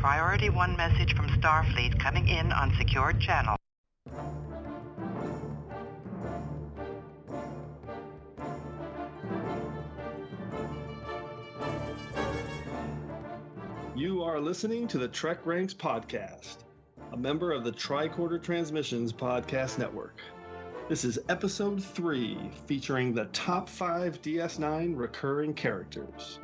Priority 1 message from Starfleet coming in on secured channel. You are listening to the TrekRanks Podcast, a member of the Tricorder Transmissions Podcast Network. This is episode 3, featuring the top 5 DS9 recurring characters.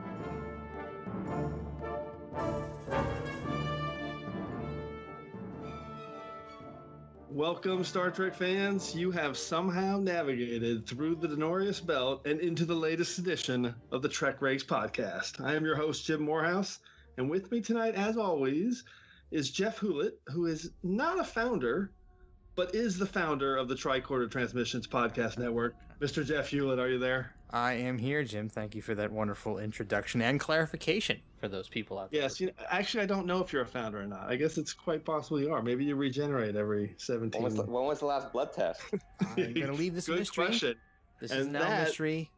Welcome, Star Trek fans. You have somehow navigated through the Denorius Belt and into the latest edition of the TrekRanks Podcast. I am your host, Jim Moorhouse, and with me tonight, as always, is Jeff Hulit, who is not a founder, but is the founder of the Tricorder Transmissions Podcast Network. Mr. Jeff Hulit, are you there? I am here, Jim. Thank you for that wonderful introduction and clarification for those people out there. Yes, actually, I don't know if you're a founder or not. I guess it's quite possible you are. Maybe you regenerate every 17. When was the last blood test? I'm going to leave this a mystery. Question. This is now a mystery.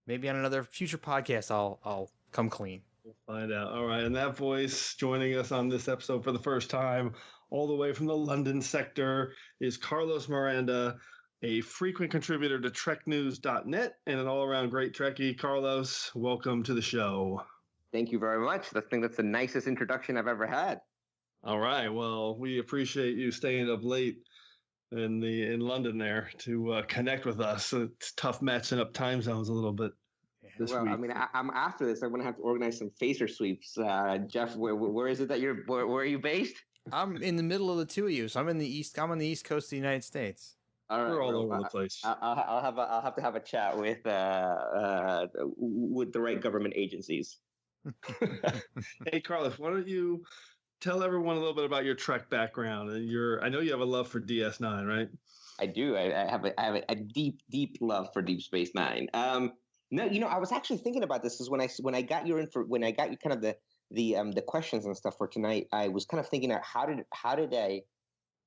Maybe on another future podcast, I'll come clean. We'll find out. All right, and that voice joining us on this episode for the first time, all the way from the London sector, is Carlos Miranda, a frequent contributor to TrekNews.net and an all-around great Trekkie. Carlos, welcome to the show. Thank you very much. I think that's the nicest introduction I've ever had. All right. Well, we appreciate you staying up late in London there to connect with us. It's tough matching up time zones a little bit. This week. I mean, I'm after this. I'm going to have to organize some phaser sweeps. Jeff, where is it that where are you based? I'm in the middle of the two of you, so I'm on the east coast of the United States. All right, we're all over the place. I'll have to have a chat with the right government agencies. Hey, Carlos, why don't you tell everyone a little bit about your Trek background and I know you have a love for DS9, right? I do. I have a deep love for Deep Space Nine. No, I was actually thinking about this. Is when I got you kind of the questions and stuff for tonight. I was kind of thinking, how did I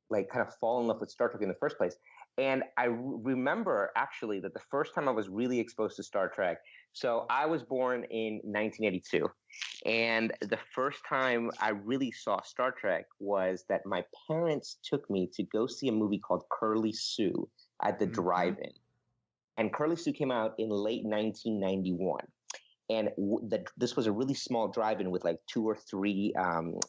like kind of fall in love with Star Trek in the first place? And I remember actually that the first time I was really exposed to Star Trek. So I was born in 1982, and the first time I really saw Star Trek was that my parents took me to go see a movie called Curly Sue at the drive-in. And Curly Sue came out in late 1991. And this was a really small drive-in with like 2 or 3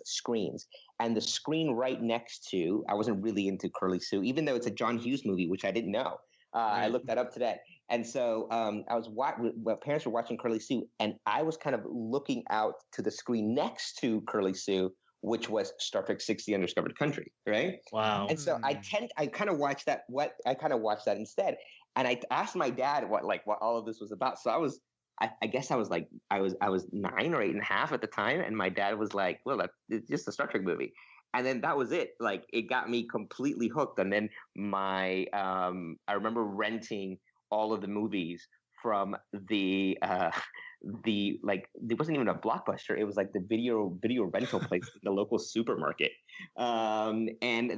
screens. And the screen right next to, I wasn't really into Curly Sue, even though it's a John Hughes movie, which I didn't know. Right. I looked that up today. And so my parents were watching Curly Sue, and I was kind of looking out to the screen next to Curly Sue, which was Star Trek 6: The Undiscovered Country, right? Wow. And so I kind of watched that instead. And I asked my dad what all of this was about. So I guess I was 9 or 8 and a half at the time, and my dad was like, "Well, it's just a Star Trek movie," and then that was it. Like, it got me completely hooked. And then I remember renting all of the movies from the it wasn't even a Blockbuster. It was like the video rental place in the local supermarket, and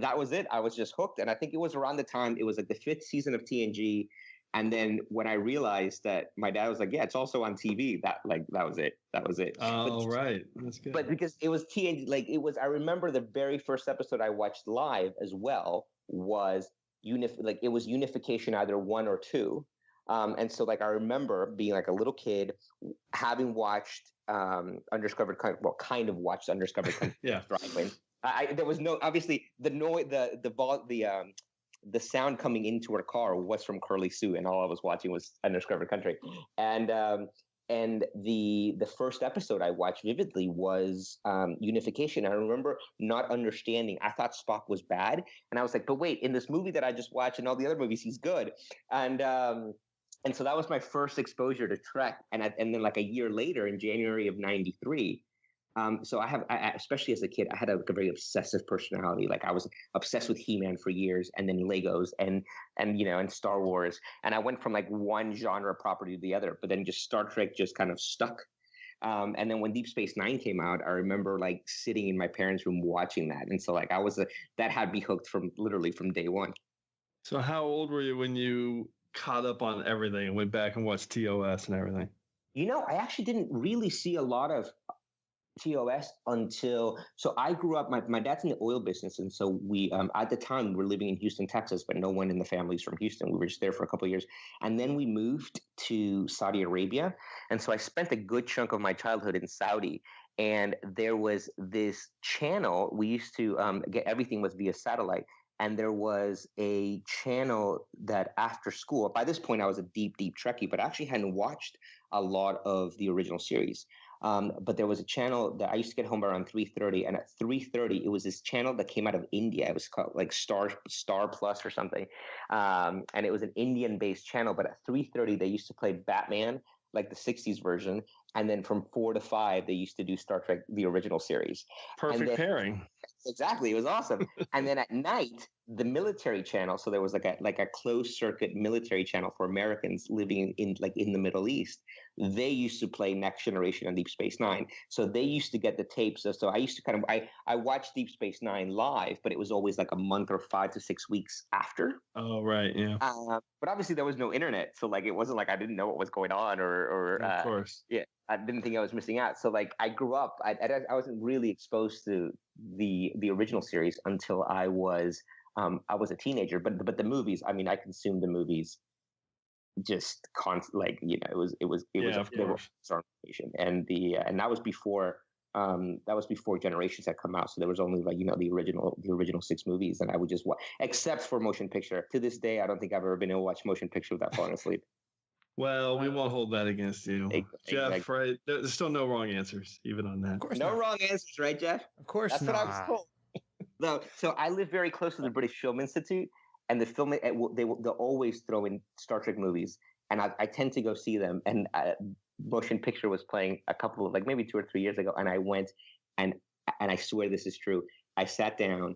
that was it. I was just hooked, and I think it was around the time it was like the 5th season of TNG. And then when I realized that, my dad was like, "Yeah, it's also on TV." That was it. That was it. Oh, right. That's good. But because it was TNG, I remember the very first episode I watched live as well was it was Unification, either 1 or 2. And so I remember being like a little kid, having watched Undiscovered Country, kind of watched Undiscovered Country. Yeah. Driving. There was no, obviously the noise, the sound coming into our car was from Curly Sue, and all I was watching was Undiscovered Country. And the first episode I watched vividly was Unification. I remember not understanding. I thought Spock was bad, and I was like, "But wait, in this movie that I just watched and all the other movies, he's good." And so that was my first exposure to Trek. And then like a year later, in January of '93. So I especially as a kid, I had a very obsessive personality. Like, I was obsessed with He-Man for years, and then Legos and Star Wars. And I went from like one genre property to the other, but then just Star Trek just kind of stuck. And then when Deep Space Nine came out, I remember like sitting in my parents' room watching that. And so like that had me hooked literally from day one. So how old were you when you caught up on everything and went back and watched TOS and everything? I actually didn't really see a lot of TOS so I grew up, my dad's in the oil business. And so we, at the time we were living in Houston, Texas, but no one in the family's from Houston. We were just there for a couple of years. And then we moved to Saudi Arabia. And so I spent a good chunk of my childhood in Saudi. And there was this channel, we used to get everything was via satellite. And there was a channel that after school, by this point I was a deep Trekkie, but I actually hadn't watched a lot of the original series. But there was a channel that I used to get home around 3:30, and at 3:30, it was this channel that came out of India. It was called like Star Plus or something, and it was an Indian-based channel. But at 3:30, they used to play Batman, like the '60s version, and then from 4 to 5, they used to do Star Trek, the original series. Perfect pairing. Exactly, it was awesome. And then at night, the military channel. So there was like a closed circuit military channel for Americans living in the Middle East. They used to play Next Generation and Deep Space Nine. So they used to get the tapes. So I used to I watched Deep Space Nine live, but it was always like a month or 5 to 6 weeks after. Oh, right, yeah. But obviously there was no internet, so like it wasn't like I didn't know what was going on or of course. Yeah, I didn't think I was missing out. So like I grew up, I wasn't really exposed to the original series until I was a teenager. But the movies, I mean, I consumed the movies just it was and that was before Generations had come out, so there was only the original 6 movies, and I would just watch, except for motion picture. To this day, I don't think I've ever been able to watch motion picture without falling asleep. Well, we won't hold that against you, Jeff. Right? There's still no wrong answers, even on that. Of course, no wrong answers, right, Jeff? Of course, that's not. what I was told. No, so I live very close to the British Film Institute, and they'll always throw in Star Trek movies, and I tend to go see them. And motion picture was playing a couple of maybe 2 or 3 years ago, and I went, and I swear this is true. I sat down.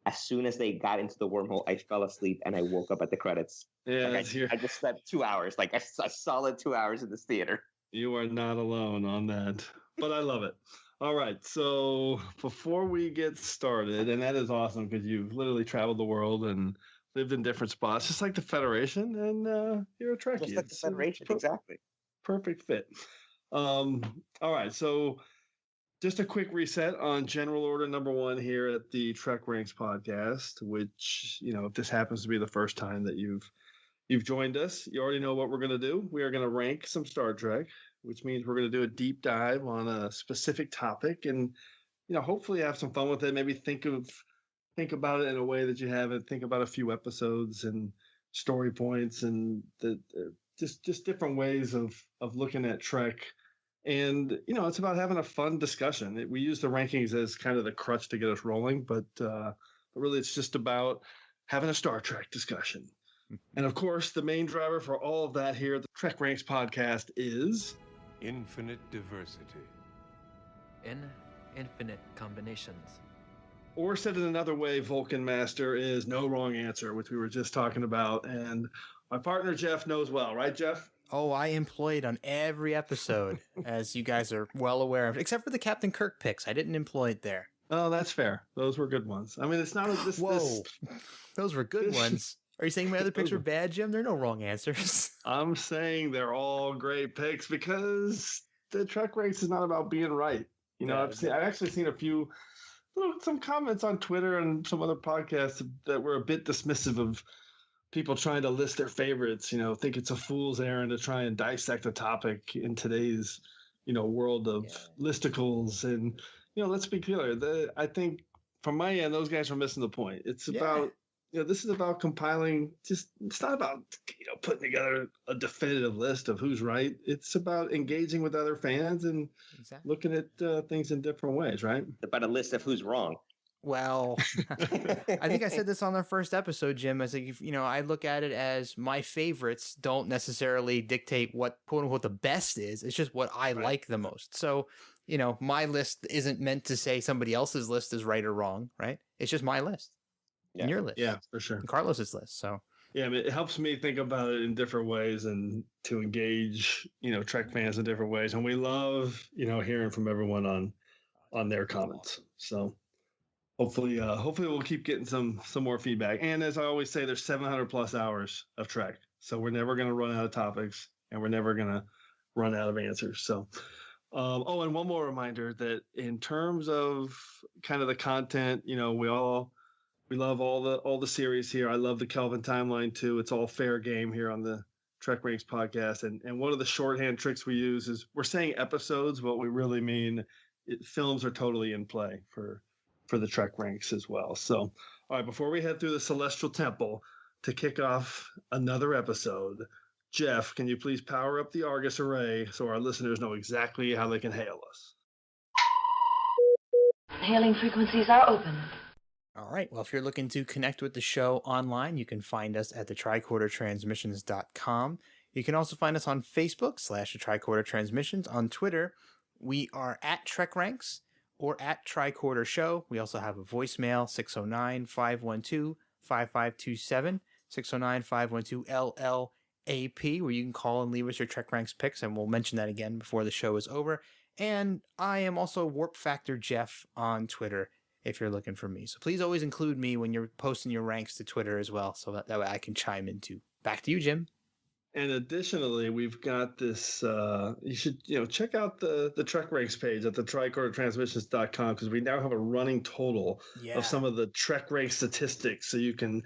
As soon as they got into the wormhole, I fell asleep and I woke up at the credits. Yeah, I just slept 2 hours, like a solid 2 hours in this theater. You are not alone on that, but I love it. All right, so before we get started, and that is awesome because you've literally traveled the world and lived in different spots, just like the Federation, and you're a Trekkie. Just like the Federation, exactly. Perfect fit. All right, so just a quick reset on general order number 1 here at the TrekRanks Podcast, which, if this happens to be the first time that you've joined us, you already know what we're going to do. We are going to rank some Star Trek, which means we're going to do a deep dive on a specific topic and, hopefully have some fun with it. Maybe think about it in a way that you haven't. Think about a few episodes and story points and just different ways of looking at Trek. And, it's about having a fun discussion. We use the rankings as kind of the crutch to get us rolling, but really it's just about having a Star Trek discussion. And of course, the main driver for all of that here at the TrekRanks Podcast is infinite diversity. In infinite combinations. Or said in another way, Vulcan Master is no wrong answer, which we were just talking about. And my partner, Jeff, knows well, right, Jeff? Oh, I employ it on every episode, as you guys are well aware of, except for the Captain Kirk picks. I didn't employ it there. Oh, that's fair. Those were good ones. I mean, it's not like this. Whoa, those were good ones. Are you saying my other picks were bad, Jim? There are no wrong answers. I'm saying they're all great picks because the Trek race is not about being right. I've actually seen some comments on Twitter and some other podcasts that were a bit dismissive of people trying to list their favorites, think it's a fool's errand to try and dissect a topic in today's, world of listicles. And, let's be clear. I think from my end, those guys are missing the point. It's about, this is about compiling, it's not about, putting together a definitive list of who's right. It's about engaging with other fans and looking at things in different ways, right? About a list of who's wrong. Well, I think I said this on our first episode, Jim. I think, I look at it as my favorites don't necessarily dictate what quote unquote the best is. It's just what I like the most. So, my list isn't meant to say somebody else's list is right or wrong, right? It's just my list and your list. Yeah, for sure. And Carlos's list. So, yeah, I mean, it helps me think about it in different ways and to engage, Trek fans in different ways. And we love, hearing from everyone on their comments. So, hopefully we'll keep getting some more feedback. And as I always say, there's 700 plus hours of Trek. So we're never going to run out of topics and we're never going to run out of answers. So, And one more reminder that in terms of kind of the content, we love all the series here. I love the Kelvin timeline too. It's all fair game here on the TrekRanks podcast. And one of the shorthand tricks we use is we're saying episodes, but we really mean films are totally in play for the TrekRanks as well. So, all right, before we head through the Celestial Temple to kick off another episode, Jeff, can you please power up the Argus array so our listeners know exactly how they can hail us? Hailing frequencies are open. All right. Well, if you're looking to connect with the show online, you can find us at thetricordertransmissions.com. You can also find us on Facebook /the Tricorder Transmissions. On Twitter, we are at TrekRanks or at Tricorder Show. We also have a voicemail, 609-512-5527, 609-512-LLAP, where you can call and leave us your TrekRanks picks, and we'll mention that again before the show is over. And I am also Warp Factor Jeff on Twitter if you're looking for me. So please always include me when you're posting your ranks to Twitter as well, so that way I can chime in too. Back to you, Jim. And additionally, we've got this, you should, check out the TrekRanks page at the TricorderTransmissions.com, because we now have a running total of some of the TrekRanks statistics, so you can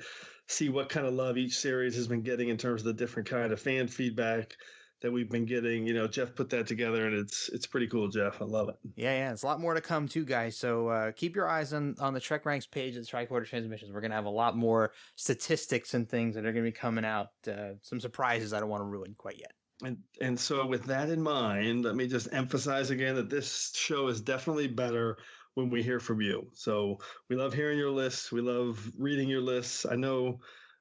see what kind of love each series has been getting in terms of the different kind of fan feedback that we've been getting. Jeff put that together, and it's pretty cool, Jeff. I love it. Yeah, it's a lot more to come too, guys. So keep your eyes on the TrekRanks page of the Tricorder Transmissions. We're gonna have a lot more statistics and things that are gonna be coming out. Some surprises I don't want to ruin quite yet. And so with that in mind, let me just emphasize again that this show is definitely better when we hear from you. So we love hearing your lists. We love reading your lists. I know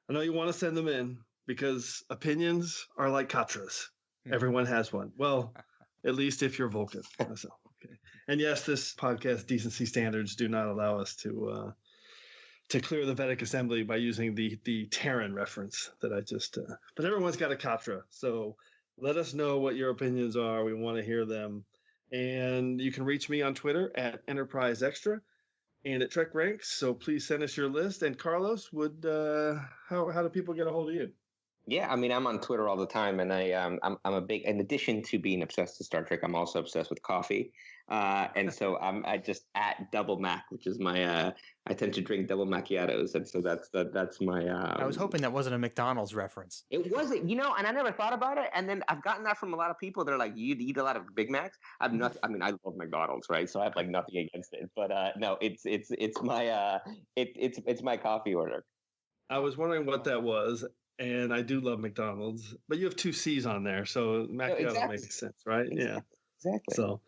you want to send them in because opinions are like Katras. Everyone has one. Well, at least if you're Vulcan. So, okay. And yes, this podcast decency standards do not allow us to clear the Vedic Assembly by using the Terran reference that I just. But everyone's got a Katra, so let us know what your opinions are. We want to hear them, and you can reach me on Twitter at Enterprise Extra and at TrekRanks. So please send us your list. And Carlos, how do people get a hold of you? Yeah, I mean, I'm on Twitter all the time, and I'm a big. In addition to being obsessed with Star Trek, I'm also obsessed with coffee, and so I just at Double Mac, which is my. I tend to drink double macchiatos, and so that's my. I was hoping that wasn't a McDonald's reference. It wasn't, and I never thought about it, and then I've gotten that from a lot of people. They're like, "You eat a lot of Big Macs." I've not. I mean, I love McDonald's, right? So I have like nothing against it, but no, it's my it's my coffee order. I was wondering what that was. And I do love McDonald's, but you have two C's on there, so macchiato makes sense, right? Exactly. Yeah, exactly. So,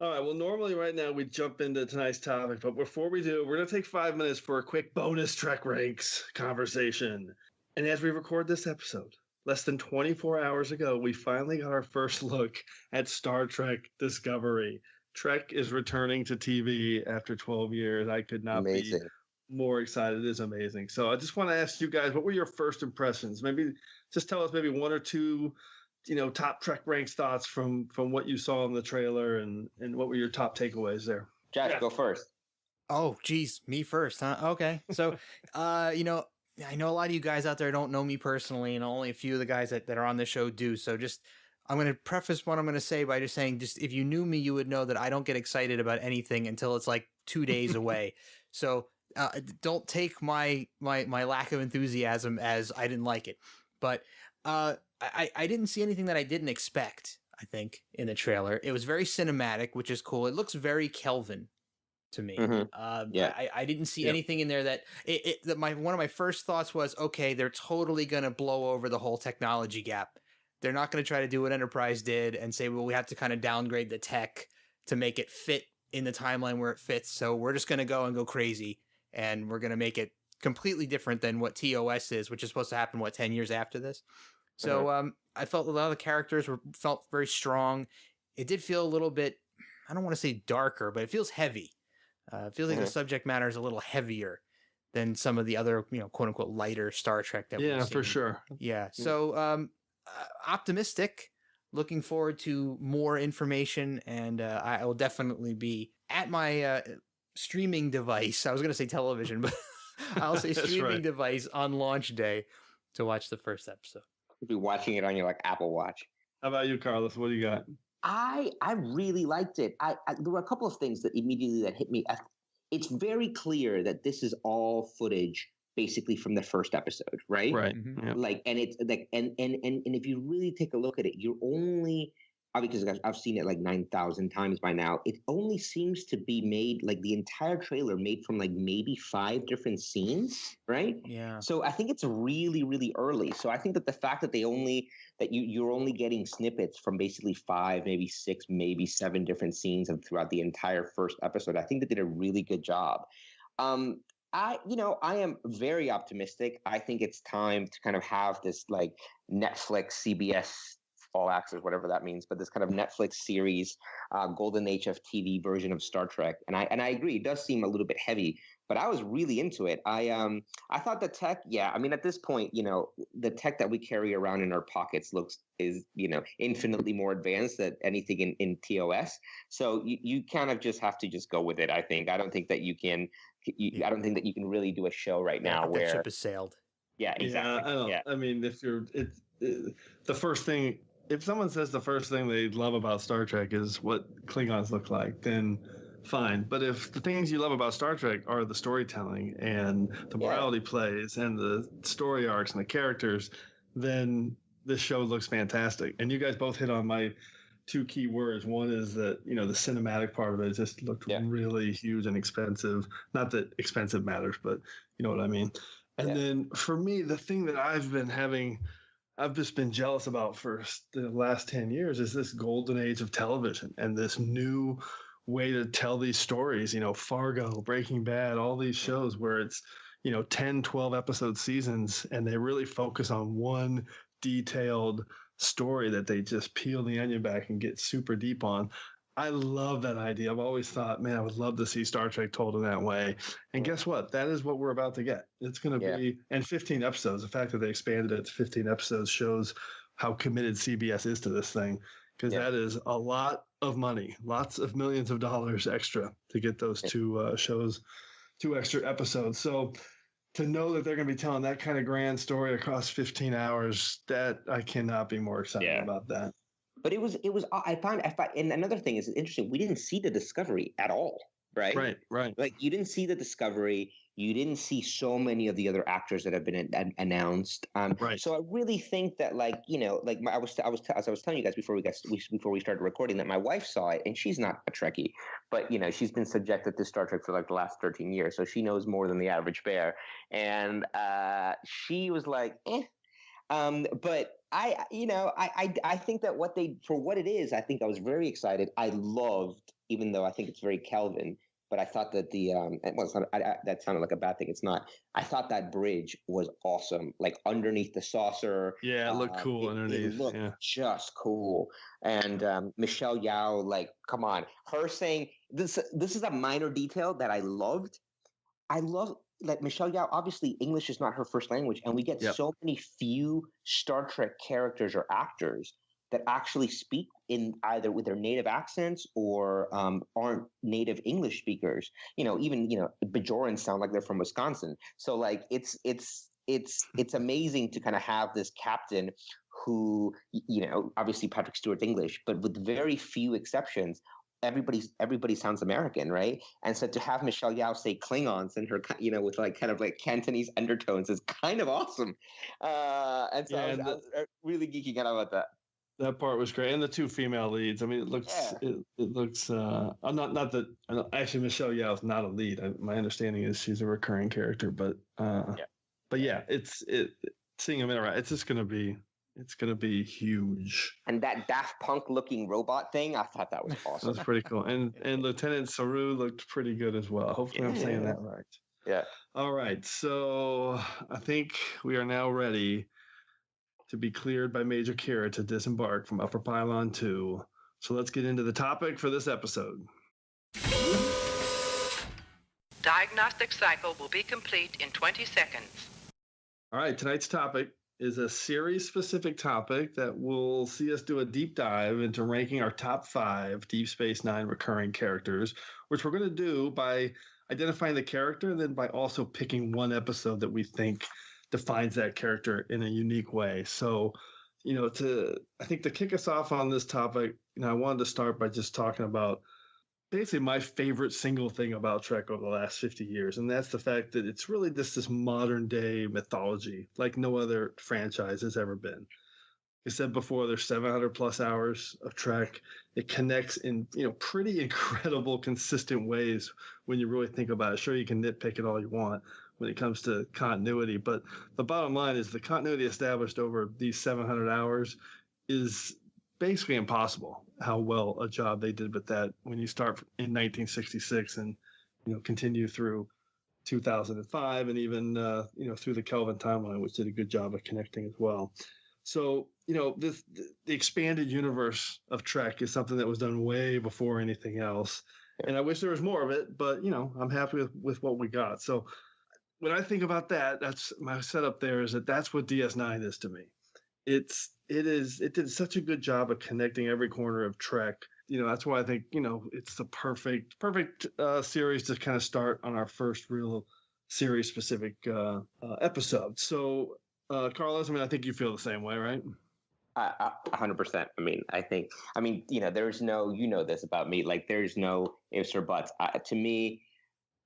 all right. Well, normally right now we jump into tonight's topic, but before we do, we're gonna take 5 minutes for a quick bonus TrekRanks conversation. And as we record this episode, less than 24 hours ago, we finally got our first look at Star Trek Discovery. Trek is returning to TV after 12 years. I could not be more excited. It is amazing. So I just want to ask you guys, what were your first impressions? Maybe just tell us maybe one or two, top TrekRanks thoughts from what you saw in the trailer, and what were your top takeaways there? Josh, go first. Oh, geez, me first, huh? Okay. So, I know a lot of you guys out there don't know me personally, and only a few of the guys that are on the show do. So I'm going to preface what I'm going to say by just saying, if you knew me, you would know that I don't get excited about anything until it's like 2 days away. So, don't take my lack of enthusiasm as I didn't like it, but I didn't see anything that I didn't expect. I think in the trailer, it was very cinematic, which is cool. It looks very Kelvin to me. I didn't see anything in there that one of my first thoughts was, okay, they're totally gonna blow over the whole technology gap. They're not gonna try to do what Enterprise did and say, well, we have to kind of downgrade the tech to make it fit in the timeline where it fits. So we're just gonna go crazy. And we're going to make it completely different than what TOS is, which is supposed to happen, 10 years after this? So I felt a lot of the characters felt very strong. It did feel a little bit, I don't want to say darker, but it feels heavy. It feels like the subject matter is a little heavier than some of the other, quote unquote, lighter Star Trek that we've seen. For sure. Yeah. So optimistic, looking forward to more information, and I will definitely be at my streaming device. I was going to say television, but I'll say streaming device on launch day to watch the first episode. You'll be watching it on your Apple Watch. How about you, Carlos? What do you got? I really liked it. There were a couple of things that immediately that hit me. It's very clear that this is all footage basically from the first episode, right? Right. Mhm. Yep. Like, and it's like, and if you really take a look at it, you're only because I've seen it like 9,000 times by now. It only seems to be made like the entire trailer made from like maybe 5 different scenes, right? Yeah. So I think it's really, really early. So I think that the fact that you're only getting snippets from basically 5, maybe 6, maybe 7 different scenes throughout the entire first episode, I think they did a really good job. I am very optimistic. I think it's time to kind of have this like Netflix, CBS, All Access, whatever that means, but this kind of Netflix series, Golden Age of TV version of Star Trek. And I agree, it does seem a little bit heavy, but I was really into it. I thought the tech, I mean, at this point, the tech that we carry around in our pockets is infinitely more advanced than anything in TOS. So you kind of just have to just go with it. I think. I don't think that you can. I don't think that you can really do a show right now that where ship has sailed. Yeah, exactly. I mean, if you're the first thing. If someone says the first thing they love about Star Trek is what Klingons look like, then fine. But if the things you love about Star Trek are the storytelling and the morality plays and the story arcs and the characters, then this show looks fantastic. And you guys both hit on my 2 key words. One is that, the cinematic part of it just looked really huge and expensive. Not that expensive matters, but you know what I mean. And then for me, the thing that I've just been jealous about for the last 10 years is this golden age of television and this new way to tell these stories, Fargo, Breaking Bad, all these shows where it's, 10, 12 episode seasons, and they really focus on one detailed story that they just peel the onion back and get super deep on. I love that idea. I've always thought, man, I would love to see Star Trek told in that way. And guess what? That is what we're about to get. It's going to be, and 15 episodes. The fact that they expanded it to 15 episodes shows how committed CBS is to this thing, because that is a lot of money, lots of millions of dollars extra to get those 2 shows, 2 extra episodes. So to know that they're going to be telling that kind of grand story across 15 hours, that I cannot be more excited about that. But it was. I found, and another thing is interesting. We didn't see the Discovery at all, right? Right. Like you didn't see the Discovery. You didn't see so many of the other actors that have been announced. Right. So I really think that, I was as I was telling you guys before we started recording, that my wife saw it, and she's not a Trekkie, but she's been subjected to Star Trek for like the last 13 years, so she knows more than the average bear, and she was like, eh. But I think that for what it is, I think I was very excited. I loved, even though I think it's very Kelvin, but I thought that that sounded like a bad thing. It's not. I thought that bridge was awesome, like underneath the saucer. Yeah, it looked cool underneath. It looked just cool. And Michelle Yeoh, like, come on, her saying this is a minor detail that I loved. I love. Like Michelle Yeoh, obviously English is not her first language, and we get so many few Star Trek characters or actors that actually speak in either with their native accents or aren't native English speakers. Even Bajorans sound like they're from Wisconsin. So like it's amazing to kind of have this captain who, obviously Patrick Stewart's English, but with very few exceptions, everybody sounds American, right? And so to have Michelle Yeoh say Klingons and her, with like kind of like Cantonese undertones is kind of awesome. And so I was really geeking out about that. That part was great, and the 2 female leads. I mean, it looks. I'm not that. Actually, Michelle Yeoh is not a lead. My understanding is she's a recurring character, but it's seeing them interact. It's just going to be. It's going to be huge. And that Daft Punk looking robot thing, I thought that was awesome. That's pretty cool. And Lieutenant Saru looked pretty good as well. Hopefully I'm saying that right. Yeah. All right. So I think we are now ready to be cleared by Major Kira to disembark from Upper Pylon 2. So let's get into the topic for this episode. Diagnostic cycle will be complete in 20 seconds. All right. Tonight's topic is a series-specific topic that will see us do a deep dive into ranking our top 5 Deep Space Nine recurring characters, which we're going to do by identifying the character and then by also picking one episode that we think defines that character in a unique way. So I think to kick us off on this topic, I wanted to start by just talking about basically my favorite single thing about Trek over the last 50 years. And that's the fact that it's really just this modern day mythology like no other franchise has ever been. I said before, there's 700 plus hours of Trek. It connects in, pretty incredible, consistent ways when you really think about it. Sure, you can nitpick it all you want when it comes to continuity, but the bottom line is the continuity established over these 700 hours is basically impossible. How well a job they did with that when you start in 1966 and, continue through 2005 and even, through the Kelvin timeline, which did a good job of connecting as well. So, the expanded universe of Trek is something that was done way before anything else. And I wish there was more of it, but, I'm happy with what we got. So when I think about that, that's my setup there is that's what DS9 is to me. It did such a good job of connecting every corner of Trek. That's why I think, it's the perfect series to kind of start on our first real series specific episode. So, Carlos, I think you feel the same way, right? 100%. There's no, this about me, like there's no ifs or buts. To me,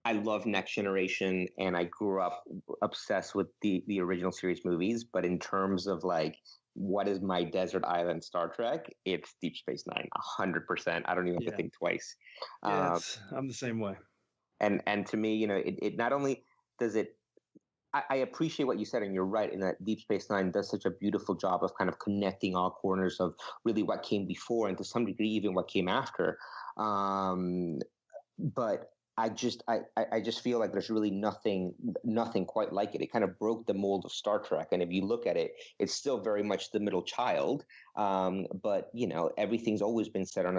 I love Next Generation and I grew up obsessed with the original series movies. But in terms of like, what is my desert island Star Trek? It's Deep Space Nine, 100%. I don't even have to think twice. Yeah, I'm the same way. And to me, it not only does it, I appreciate what you said, and you're right in that Deep Space Nine does such a beautiful job of kind of connecting all corners of really what came before and to some degree even what came after. But I just feel like there's really nothing quite like it. It kind of broke the mold of Star Trek, and if you look at it, it's still very much the middle child. But everything's always been set on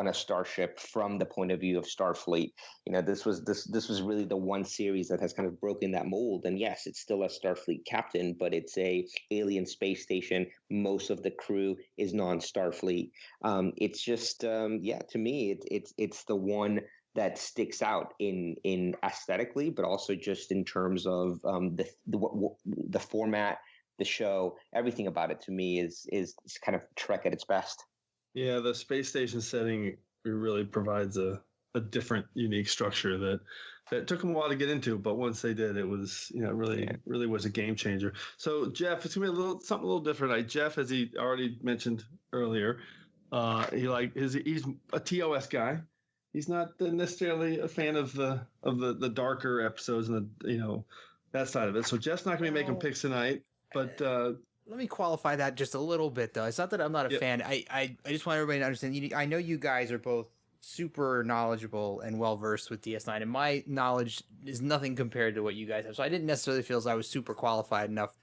a starship from the point of view of Starfleet. This was really the one series that has kind of broken that mold. And yes, it's still a Starfleet captain, but it's a alien space station. Most of the crew is non-Starfleet. It's just, to me, it's the one that sticks out in aesthetically, but also just in terms of the format, the show, everything about it to me is kind of Trek at its best. Yeah, the space station setting really provides a different, unique structure that took them a while to get into, but once they did, it was really was a game changer. So Jeff, it's gonna be something a little different. Jeff, as he already mentioned earlier, he's a TOS guy. He's not necessarily a fan of the darker episodes and that side of it. So Jeff's not gonna be making picks tonight, but. Let me qualify that just a little bit, though. It's not that I'm not a fan. I just want everybody to understand. I know you guys are both super knowledgeable and well-versed with DS9, and my knowledge is nothing compared to what you guys have. So I didn't necessarily feel as I was super qualified enough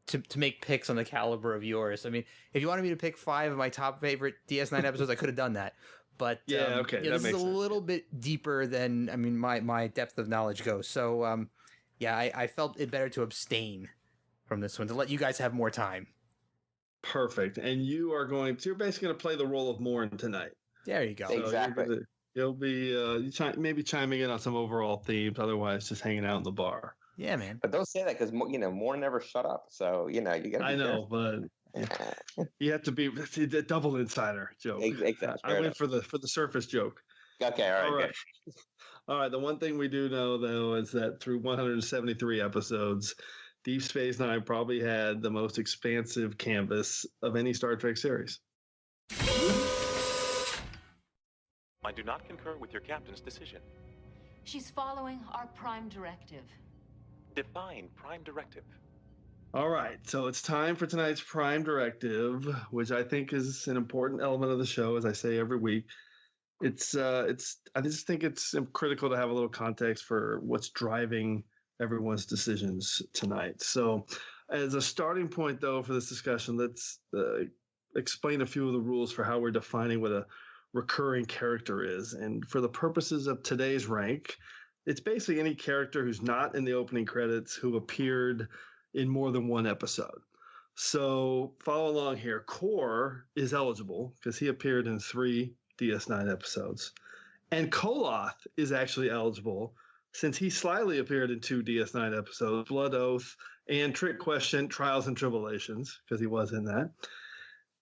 to make picks on the caliber of yours. If you wanted me to pick 5 of my top favorite DS9 episodes, I could have done that. But okay, this is a little bit deeper than my depth of knowledge goes. So I felt it better to abstain from this one to let you guys have more time. Perfect. And you're basically going to play the role of Morn tonight. There you go. So exactly. You'll be maybe chiming in on some overall themes, otherwise just hanging out in the bar. Yeah, man. But don't say that because Morn never shut up. So you got to. I know, but you have to be the double insider joke. Exactly. I went for the surface joke. Okay. All right. All right. The one thing we do know though is that through 173 episodes, Deep Space Nine probably had the most expansive canvas of any Star Trek series. I do not concur with your captain's decision. She's following our Prime Directive. Define Prime Directive. All right, so it's time for tonight's Prime Directive, which I think is an important element of the show, as I say every week. I just think it's critical to have a little context for what's driving everyone's decisions tonight. So as a starting point, though, for this discussion, let's explain a few of the rules for how we're defining what a recurring character is. And for the purposes of today's rank, it's basically any character who's not in the opening credits who appeared in more than one episode. So follow along here. Kor is eligible because he appeared in 3 DS9 episodes. And Koloth is actually eligible since he slyly appeared in 2 DS9 episodes, Blood Oath and Trick Question, Trials and Tribulations, because he was in that.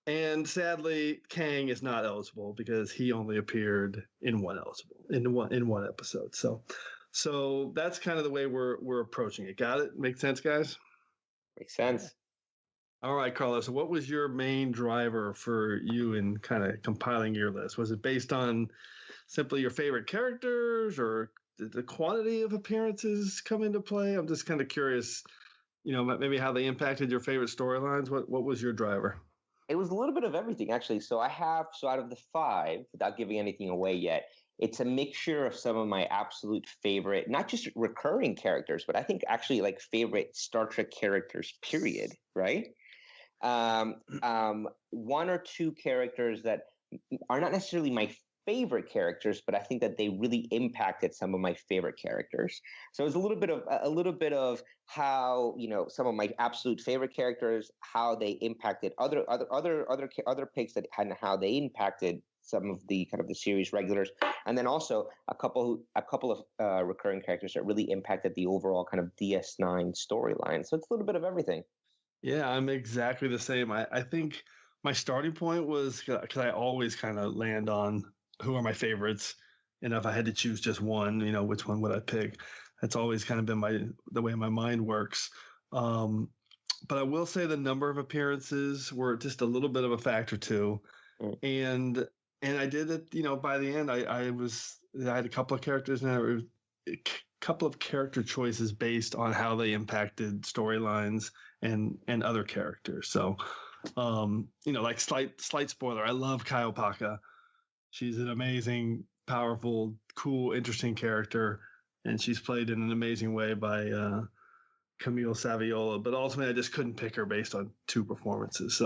And sadly, Kang is not eligible because he only appeared in one episode. So that's kind of the way we're approaching it. Got it? Make sense, guys? Makes sense. All right, Carlos. So what was your main driver for you in kind of compiling your list? Was it based on simply your favorite characters, or did the quantity of appearances come into play? I'm just kind of curious, maybe how they impacted your favorite storylines. What was your driver? It was a little bit of everything, actually. So out of the 5, without giving anything away yet, it's a mixture of some of my absolute favorite, not just recurring characters, but I think actually like favorite Star Trek characters, period, right? 1 or 2 characters that are not necessarily my favorite characters, but I think that they really impacted some of my favorite characters. So it was a little bit of how, some of my absolute favorite characters, how they impacted other picks and how they impacted some of the kind of the series regulars, and then also a couple of recurring characters that really impacted the overall kind of DS9 storyline. So it's a little bit of everything. Yeah, I'm exactly the same. I think my starting point was because I always kind of land on who are my favorites, and if I had to choose just one, which one would I pick? That's always kind of been the way my mind works. But I will say the number of appearances were just a little bit of a factor too, and I did it. By the end, I had a couple of characters and a couple of character choices based on how they impacted storylines and other characters. So, like slight spoiler, I love Kaiopaka. She's an amazing, powerful, cool, interesting character, and she's played in an amazing way by Camille Saviola. But ultimately, I just couldn't pick her based on 2 performances.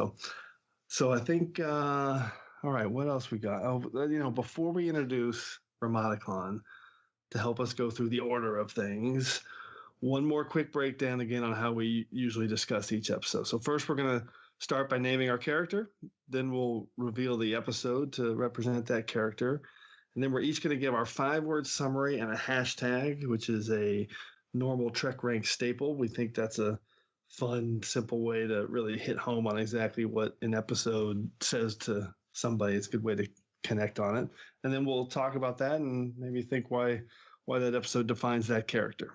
So I think, all right, what else we got? Oh, before we introduce Ramadaclon to help us go through the order of things, one more quick breakdown again on how we usually discuss each episode. So first, we're going to start by naming our character. Then we'll reveal the episode to represent that character. And then we're each going to give our 5-word summary and a hashtag, which is a normal TrekRanks staple. We think that's a fun, simple way to really hit home on exactly what an episode says to somebody. It's a good way to connect on it. And then we'll talk about that and maybe think why that episode defines that character.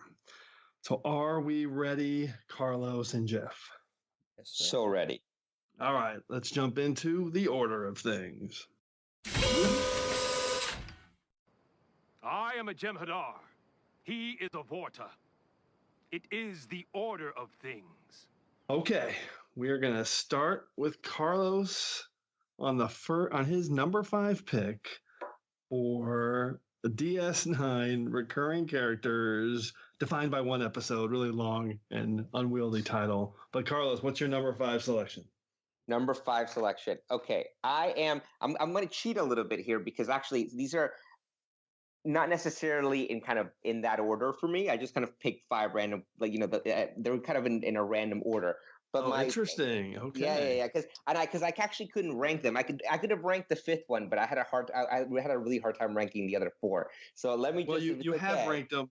So are we ready, Carlos and Jeff? Yes, sir. So ready. All right, let's jump into the order of things. I am a Jem'Hadar. He is a Vorta. It is the order of things. Okay, we're gonna start with Carlos on his number 5 pick for the DS9 recurring characters defined by 1 episode, really long and unwieldy title. But Carlos, what's your number 5 selection? Number 5 selection. Okay, I'm going to cheat a little bit here because actually these are not necessarily in that order for me. I just kind of picked 5 random, they were kind of in a random order. But interesting. Okay. Yeah. Because I actually couldn't rank them. I could have ranked the 5th one, but I had a really hard time ranking the other 4. So let me. Well, you have ranked them.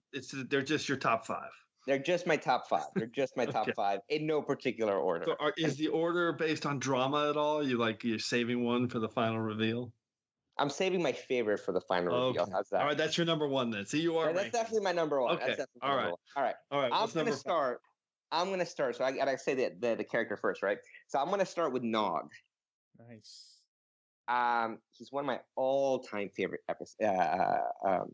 They're just your top 5. They're just my top 5. They're just my top 5 in no particular order. So is the order based on drama at all? You're saving one for the final reveal? I'm saving my favorite for the final reveal. How's that? All right, that's your number 1 then. See, you are. That's definitely my number 1. Okay. All right. I'm going to start. So I gotta say the character first, right? So I'm going to start with Nog. Nice. He's one of my all-time favorite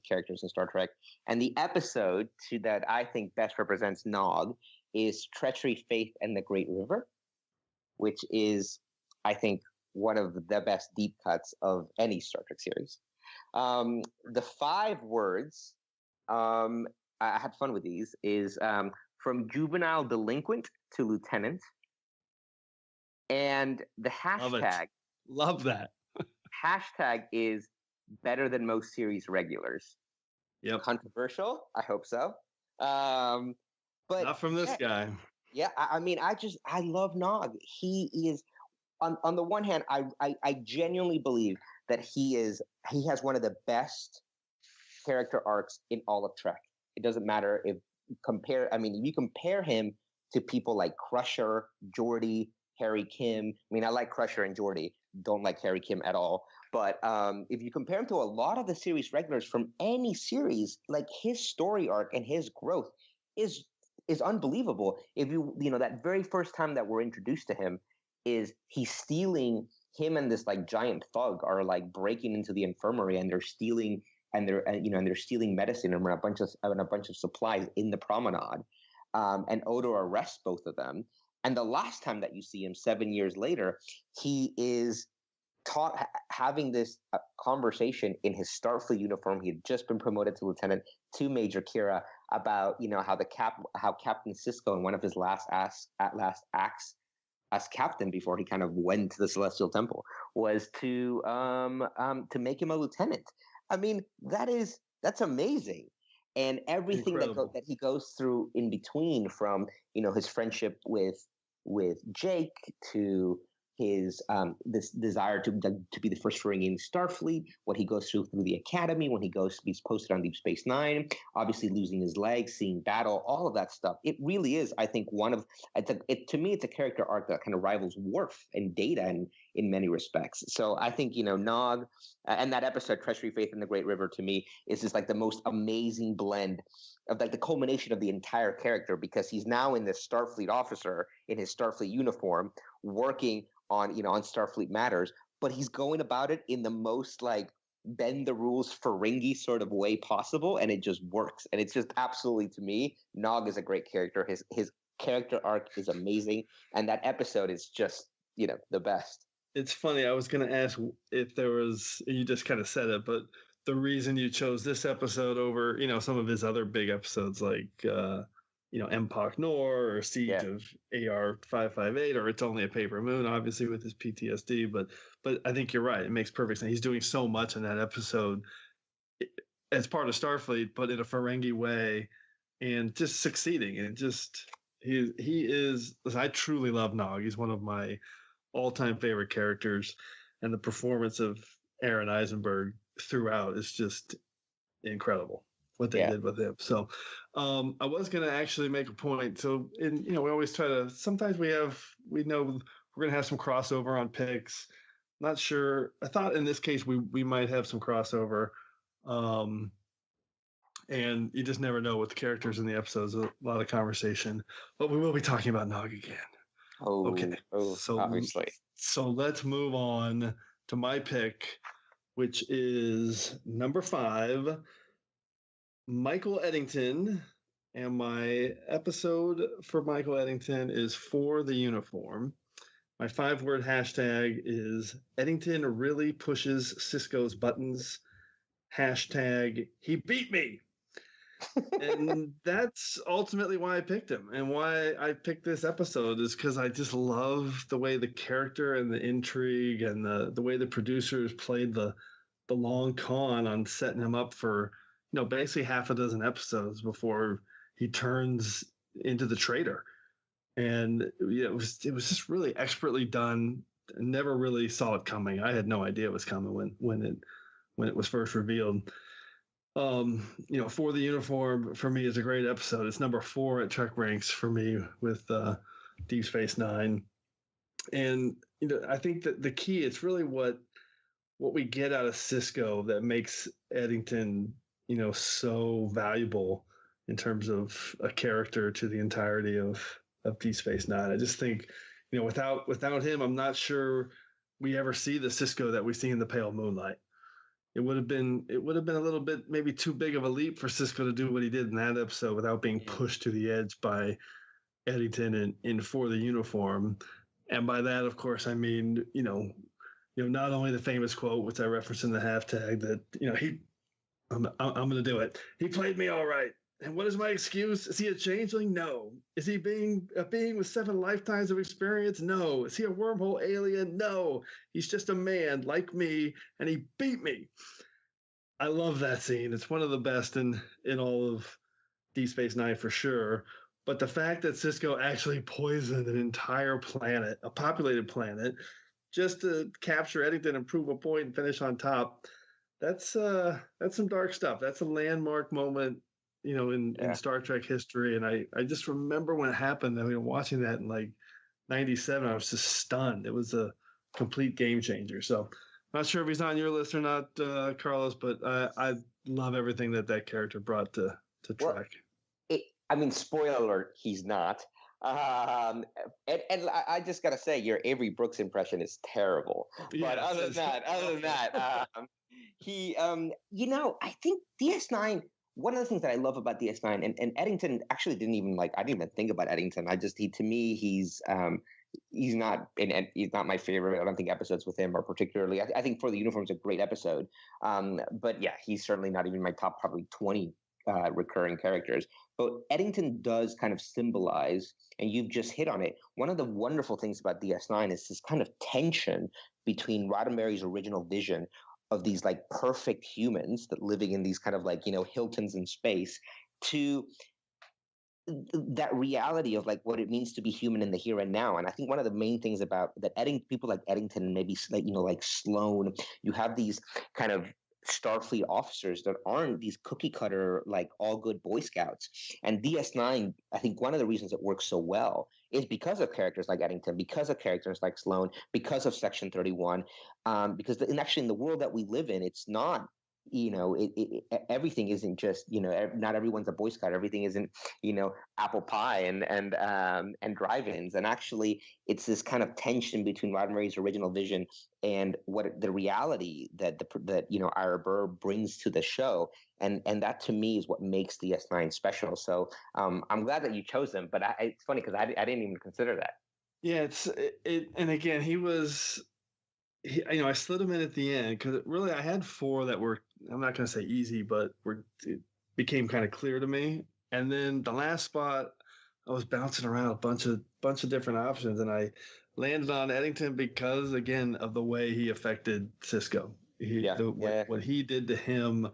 characters in Star Trek, and the episode that I think best represents Nog is Treachery, Faith, and the Great River, which is, I think, one of the best deep cuts of any Star Trek series. The 5 words, I had fun with these, is from juvenile delinquent to lieutenant, and the hashtag. Love that. Hashtag is better than most series regulars. Yep. Controversial? I hope so. But not from this guy. Yeah, I love Nog. He is, on the one hand, I genuinely believe that he has one of the best character arcs in all of Trek. It doesn't matter if if you compare him to people like Crusher, Geordi, Harry Kim. I mean, I like Crusher and Geordi. Don't like Harry Kim at all. But if you compare him to a lot of the series regulars from any series, like his story arc and his growth is unbelievable. If that very first time that we're introduced to him is he's stealing. Him and this like giant thug are like breaking into the infirmary, and they're stealing stealing medicine and a bunch of supplies in the promenade. And Odo arrests both of them. And the last time that you see him 7 years later, he is having this conversation in his Starfleet uniform. He had just been promoted to lieutenant to Major Kira about how Captain Sisko in one of his last acts as captain before he kind of went to the Celestial Temple was to make him a lieutenant. I mean, that's amazing. And everything that he goes through in between, from his friendship with Jake to his this desire to be the first Ferengi in Starfleet, what he goes through the Academy, when he's posted on Deep Space Nine, obviously losing his leg, seeing battle, all of that stuff. It really is, I think, to me, it's a character arc that kind of rivals Worf and Data in many respects. So I think, Nog and that episode, Treachery, Faith, and the Great River, to me, is just like the most amazing blend of like the culmination of the entire character, because he's now in this Starfleet officer in his Starfleet uniform working on Starfleet matters, but he's going about it in the most like bend the rules Ferengi sort of way possible, and it just works. And it's just absolutely, to me, Nog is a great character. His character arc is amazing, and that episode is just the best. It's funny. I was going to ask if there was. You just kind of said it, but the reason you chose this episode over some of his other big episodes like Empok Nor or Siege of AR-558 or It's Only a Paper Moon, obviously with his PTSD, but I think you're right. It makes perfect sense. He's doing so much in that episode as part of Starfleet, but in a Ferengi way, and just succeeding. And just he is. I truly love Nog. He's one of my all-time favorite characters, and the performance of Aaron Eisenberg throughout is just incredible. What they did with him. So I was going to actually make a point. So, we always try to, sometimes we know we're going to have some crossover on picks. Not sure. I thought in this case, we might have some crossover. And you just never know with the characters in the episodes, a lot of conversation, but we will be talking about Nog again. Oh, okay. So obviously. So let's move on to my pick, which is number 5, Michael Eddington, and my episode for Michael Eddington is For the Uniform. My 5-word hashtag is Eddington really pushes Sisko's buttons. Hashtag he beat me. And that's ultimately why I picked him, and why I picked this episode is because I just love the way the character and the intrigue and the way the producers played the long con on setting him up for basically half a dozen episodes before he turns into the traitor. And it was just really expertly done. I never really saw it coming. I had no idea it was coming when it was first revealed. For the Uniform for me is a great episode. It's number 4 at TrekRanks for me with Deep Space Nine. And I think that the key, it's really what we get out of Sisko that makes Eddington so valuable in terms of a character to the entirety of Deep Space Nine. I just think, without him, I'm not sure we ever see the Sisko that we see in the Pale Moonlight. It would have been a little bit maybe too big of a leap for Sisko to do what he did in that episode without being pushed to the edge by Eddington in For the Uniform. And by that, of course, I mean, not only the famous quote, which I referenced in the hashtag, that, I'm going to do it. He played me all right. And what is my excuse? Is he a changeling? No. Is he a being with 7 lifetimes of experience? No. Is he a wormhole alien? No. He's just a man like me, and he beat me. I love that scene. It's one of the best in all of Deep Space Nine for sure. But the fact that Sisko actually poisoned an entire planet, a populated planet, just to capture Eddington and prove a point and finish on top, that's some dark stuff. That's a landmark moment, in Star Trek history. And I just remember when it happened. I mean, watching that in like '97, I was just stunned. It was a complete game changer. So, not sure if he's on your list or not, Carlos, but I love everything that character brought to Trek. Spoiler alert, he's not. And I just gotta say, your Avery Brooks impression is terrible. But other than that, I think DS9. One of the things that I love about DS9 and Eddington actually I didn't even think about Eddington. He's not my favorite. I don't think episodes with him are particularly. I think For the Uniform is a great episode. But yeah, he's certainly not even my top probably 20 recurring characters. But Eddington does kind of symbolize, and you've just hit on it. One of the wonderful things about DS9 is this kind of tension between Roddenberry's original vision of these like perfect humans that living in these kind of like, Hiltons in space, to that reality of like what it means to be human in the here and now. And I think one of the main things about that people like Eddington, maybe like Sloan, you have these kind of Starfleet officers that aren't these cookie cutter, like all good Boy Scouts. And DS9, I think one of the reasons it works so well is because of characters like Eddington, because of characters like Sloan, because of Section 31, because actually in the world that we live in, it's not, everything isn't just, not everyone's a Boy Scout. Everything isn't, apple pie and drive-ins. And actually, it's this kind of tension between Roddenberry's original vision and what the reality that Ira Burr brings to the show. And that to me is what makes DS9 special. So I'm glad that you chose him. But it's funny because I didn't even consider that. Yeah, and again, I slid him in at the end because really I had 4 that were, I'm not going to say easy, but it became kind of clear to me. And then the last spot, I was bouncing around a bunch of different options, and I landed on Eddington because, again, of the way he affected Sisko. What he did to him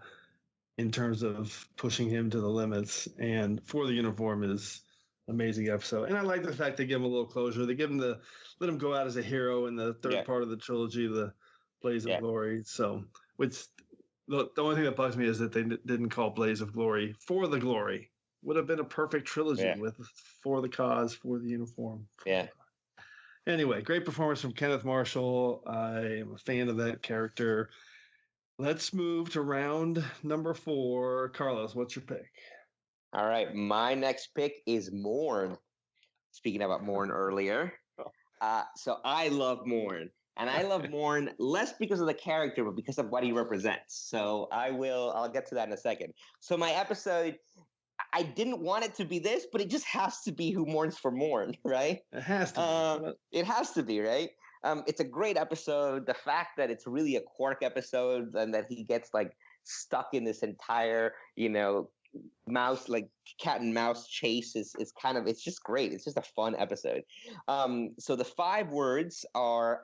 in terms of pushing him to the limits, and For the Uniform is amazing episode. And I like the fact they give him a little closure. They let him go out as a hero in the third part of the trilogy, the Blaze of Glory. So, which the only thing that bugs me is that they didn't call Blaze of Glory For the Glory. Would have been a perfect trilogy with For the Cause, For the Uniform. Anyway, great performance from Kenneth Marshall. I am a fan of that character. Let's move to round number 4. Carlos, what's your pick? All right, my next pick is Morn. Speaking about Morn earlier. So I love Morn. And I love Morn less because of the character, but because of what he represents. So I'll get to that in a second. So my episode, I didn't want it to be this, but it just has to be Who Mourns for Morn, right? It has to be. It has to be, right? It's a great episode. The fact that it's really a Quark episode and that he gets like stuck in this entire, mouse, like cat and mouse chase is kind of, it's just great. It's just a fun episode. So the 5 words are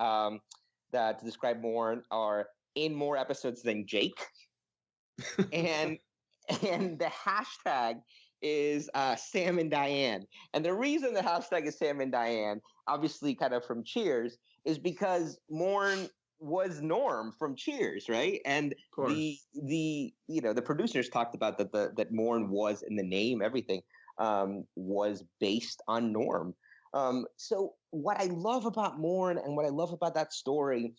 that to describe Morn are in more episodes than Jake. and the hashtag is Sam and Diane. And the reason the hashtag is Sam and Diane, obviously kind of from Cheers, is because Morn was Norm from Cheers, right? And the producers talked about that Morn was in the name, everything was based on Norm. So what I love about Morn and what I love about that story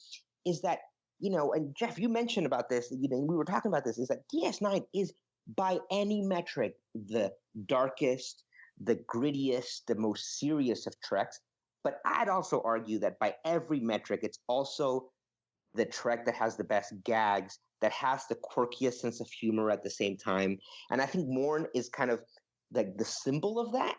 is that, and Jeff, you mentioned about this, we were talking about this, is that DS9 is by any metric the darkest, the grittiest, the most serious of Treks. But I'd also argue that by every metric, it's also the Trek that has the best gags, that has the quirkiest sense of humor at the same time. And I think Morn is kind of like the symbol of that.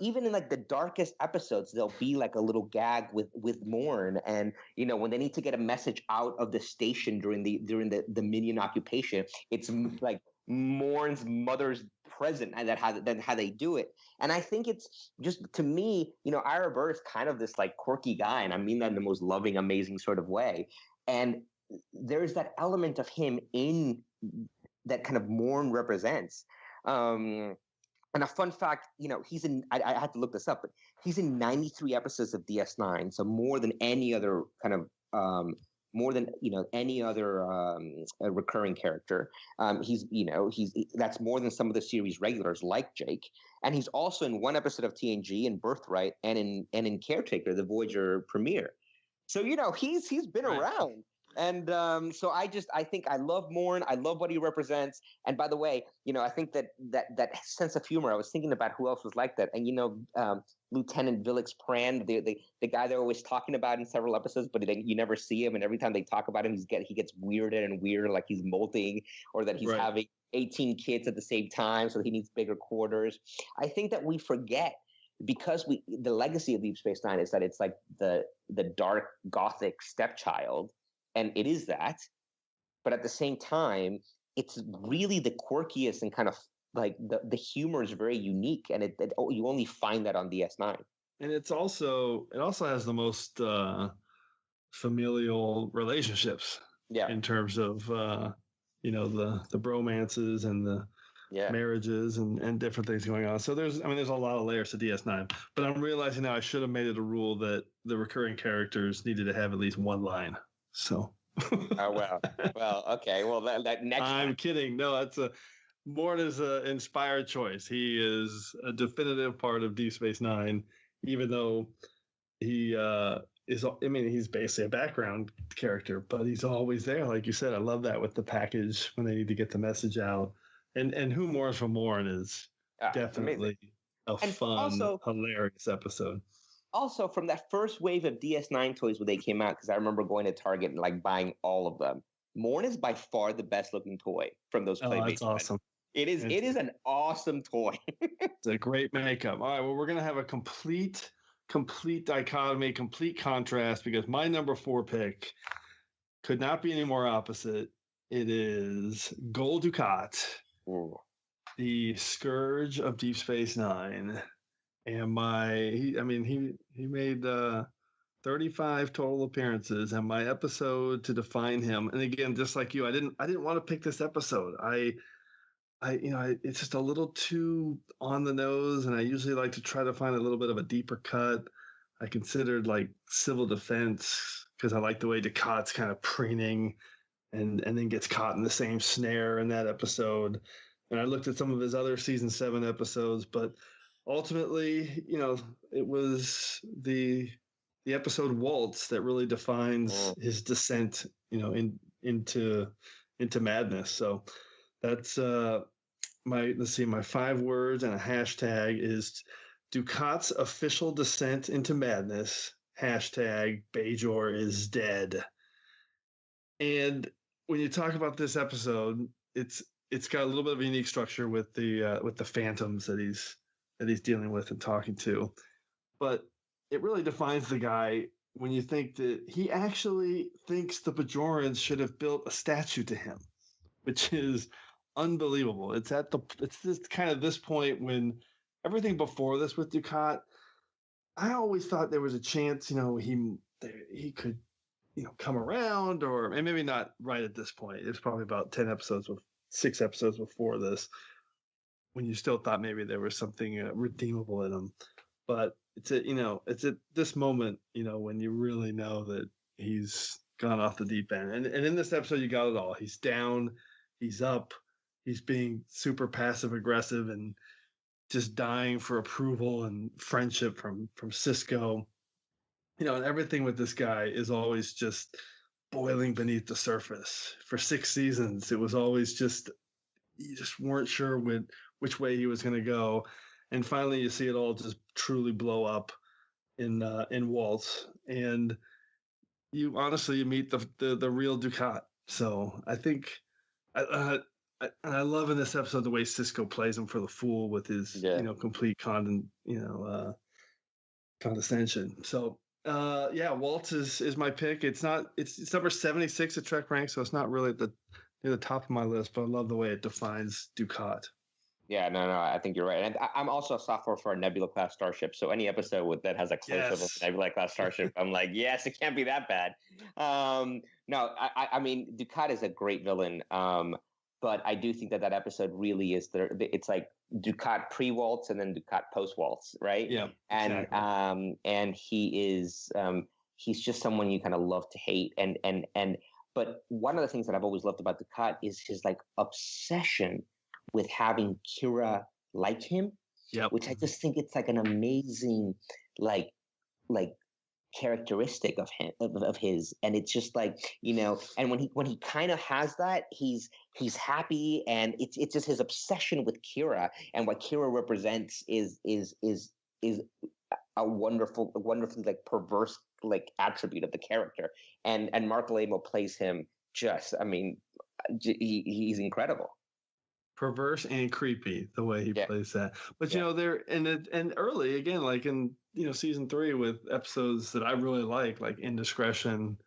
Even in like the darkest episodes, there'll be like a little gag with Morn. And, when they need to get a message out of the station during the Minion occupation, it's like Morn's mother's present, and that's how they do it. And I think it's just, to me, Ira Burr is kind of this like quirky guy, and I mean that in the most loving, amazing sort of way. And there's that element of him in that kind of Morn represents. And a fun fact, he's in, I had to look this up, but he's in 93 episodes of DS9, so more than any other kind of more than any other recurring character. He's that's more than some of the series regulars like Jake, and he's also in one episode of TNG in Birthright and in Caretaker, the Voyager premiere. So he's been around. And so I think I love Morn. I love what he represents. And by the way, I think that sense of humor, I was thinking about who else was like that. And, Lieutenant Vilix Pran, the guy they're always talking about in several episodes, but you never see him. And every time they talk about him, he gets weirder and weirder, like he's molting or that he's having 18 kids at the same time. So he needs bigger quarters. I think that we forget, because the legacy of Deep Space Nine is that it's like the dark gothic stepchild. And it is that, but at the same time, it's really the quirkiest and kind of like the humor is very unique, and you only find that on DS9. And it also has the most familial relationships. Yeah. In terms of the bromances and the marriages and different things going on. So there's a lot of layers to DS9. But I'm realizing now I should have made it a rule that the recurring characters needed to have at least one line. So. Oh well, okay. Well, that next. I'm kidding. No, Morn is an inspired choice. He is a definitive part of Deep Space Nine, even though he is. I mean, he's basically a background character, but he's always there. Like you said, I love that with the package when they need to get the message out. And Who Mourns for Morn is definitely a fun, hilarious episode. Also, from that first wave of DS9 toys when they came out, because I remember going to Target and like buying all of them, Morn is by far the best looking toy from those Playmates. That's awesome. It is an awesome toy. It's a great makeup. All right, well, we're gonna have a complete dichotomy, complete contrast, because my number 4 pick could not be any more opposite. It is Gul Dukat, the scourge of Deep Space Nine. And he made 35 total appearances, and my episode to define him. And again, just like you, I didn't want to pick this episode. It's just a little too on the nose, and I usually like to try to find a little bit of a deeper cut. I considered like Civil Defense because I like the way Dukat's kind of preening and then gets caught in the same snare in that episode. And I looked at some of his other season 7 episodes, but ultimately, it was the episode Waltz that really defines his descent, into madness. So that's my 5 words and a hashtag is Dukat's official descent into madness. Hashtag Bajor is dead. And when you talk about this episode, it's got a little bit of a unique structure with the phantoms that he's dealing with and talking to, but it really defines the guy when you think that he actually thinks the Bajorans should have built a statue to him, which is unbelievable. It's this point when everything before this with Dukat, I always thought there was a chance, he could, come around, and maybe not right at this point. It's probably about 6 episodes before this, when you still thought maybe there was something redeemable in him. But it's at this moment, when you really know that he's gone off the deep end. And in this episode, you got it all. He's down, he's up, he's being super passive aggressive and just dying for approval and friendship from Sisko. And everything with this guy is always just boiling beneath the surface. For 6 seasons, it was always you just weren't sure which way he was going to go. And finally, you see it all just truly blow up in Waltz, and you meet the real Dukat. So I think, and I love in this episode the way Sisko plays him for the fool with his complete condescension. So Waltz is my pick. It's number 76 at TrekRanks, so it's not really near the top of my list, but I love the way it defines Dukat. Yeah, no, I think you're right. And I'm also a sophomore for a Nebula class starship. So any episode that has a close-up of a Nebula class starship, I'm like, yes, it can't be that bad. No, I mean, Dukat is a great villain. But I do think that episode really is it's like Dukat pre-waltz and then Dukat post-waltz, right? Yeah. And exactly. And he is he's just someone you kind of love to hate. But one of the things that I've always loved about Dukat is his like obsession with having Kira like him, which I just think it's like an amazing like characteristic of him of his. And it's just like, and when he kind of has that, he's happy, and it's just his obsession with Kira, and what Kira represents is a wonderfully like perverse like attribute of the character, and Mark Lamo plays him he's incredible. Perverse and creepy the way he plays that. But they're and early again, like in season 3 with episodes that I really like Indiscretion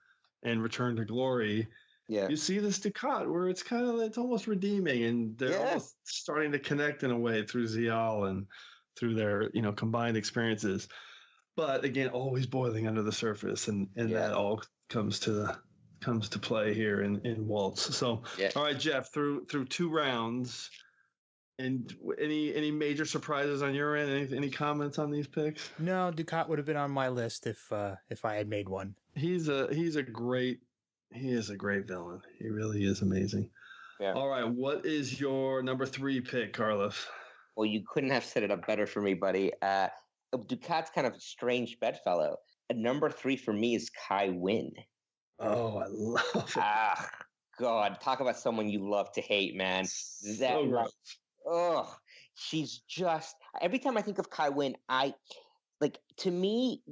and Return to Glory. You see this Dukat where it's almost redeeming, and they're almost starting to connect in a way through Zial and through their combined experiences. But again, always boiling under the surface, and that all comes to play here in Waltz. So, all right, Jeff, through 2 rounds, and any major surprises on your end? Any comments on these picks? No, Dukat would have been on my list if I had made one. He is a great villain. He really is amazing. Yeah. All right, what is your number 3 pick, Carlos? Well, you couldn't have set it up better for me, buddy. Dukat's kind of a strange bedfellow. Number 3 for me is Kai Wynn. Oh, I love it. God, talk about someone you love to hate, man. She's just, every time I think of Kai Wynn, to me,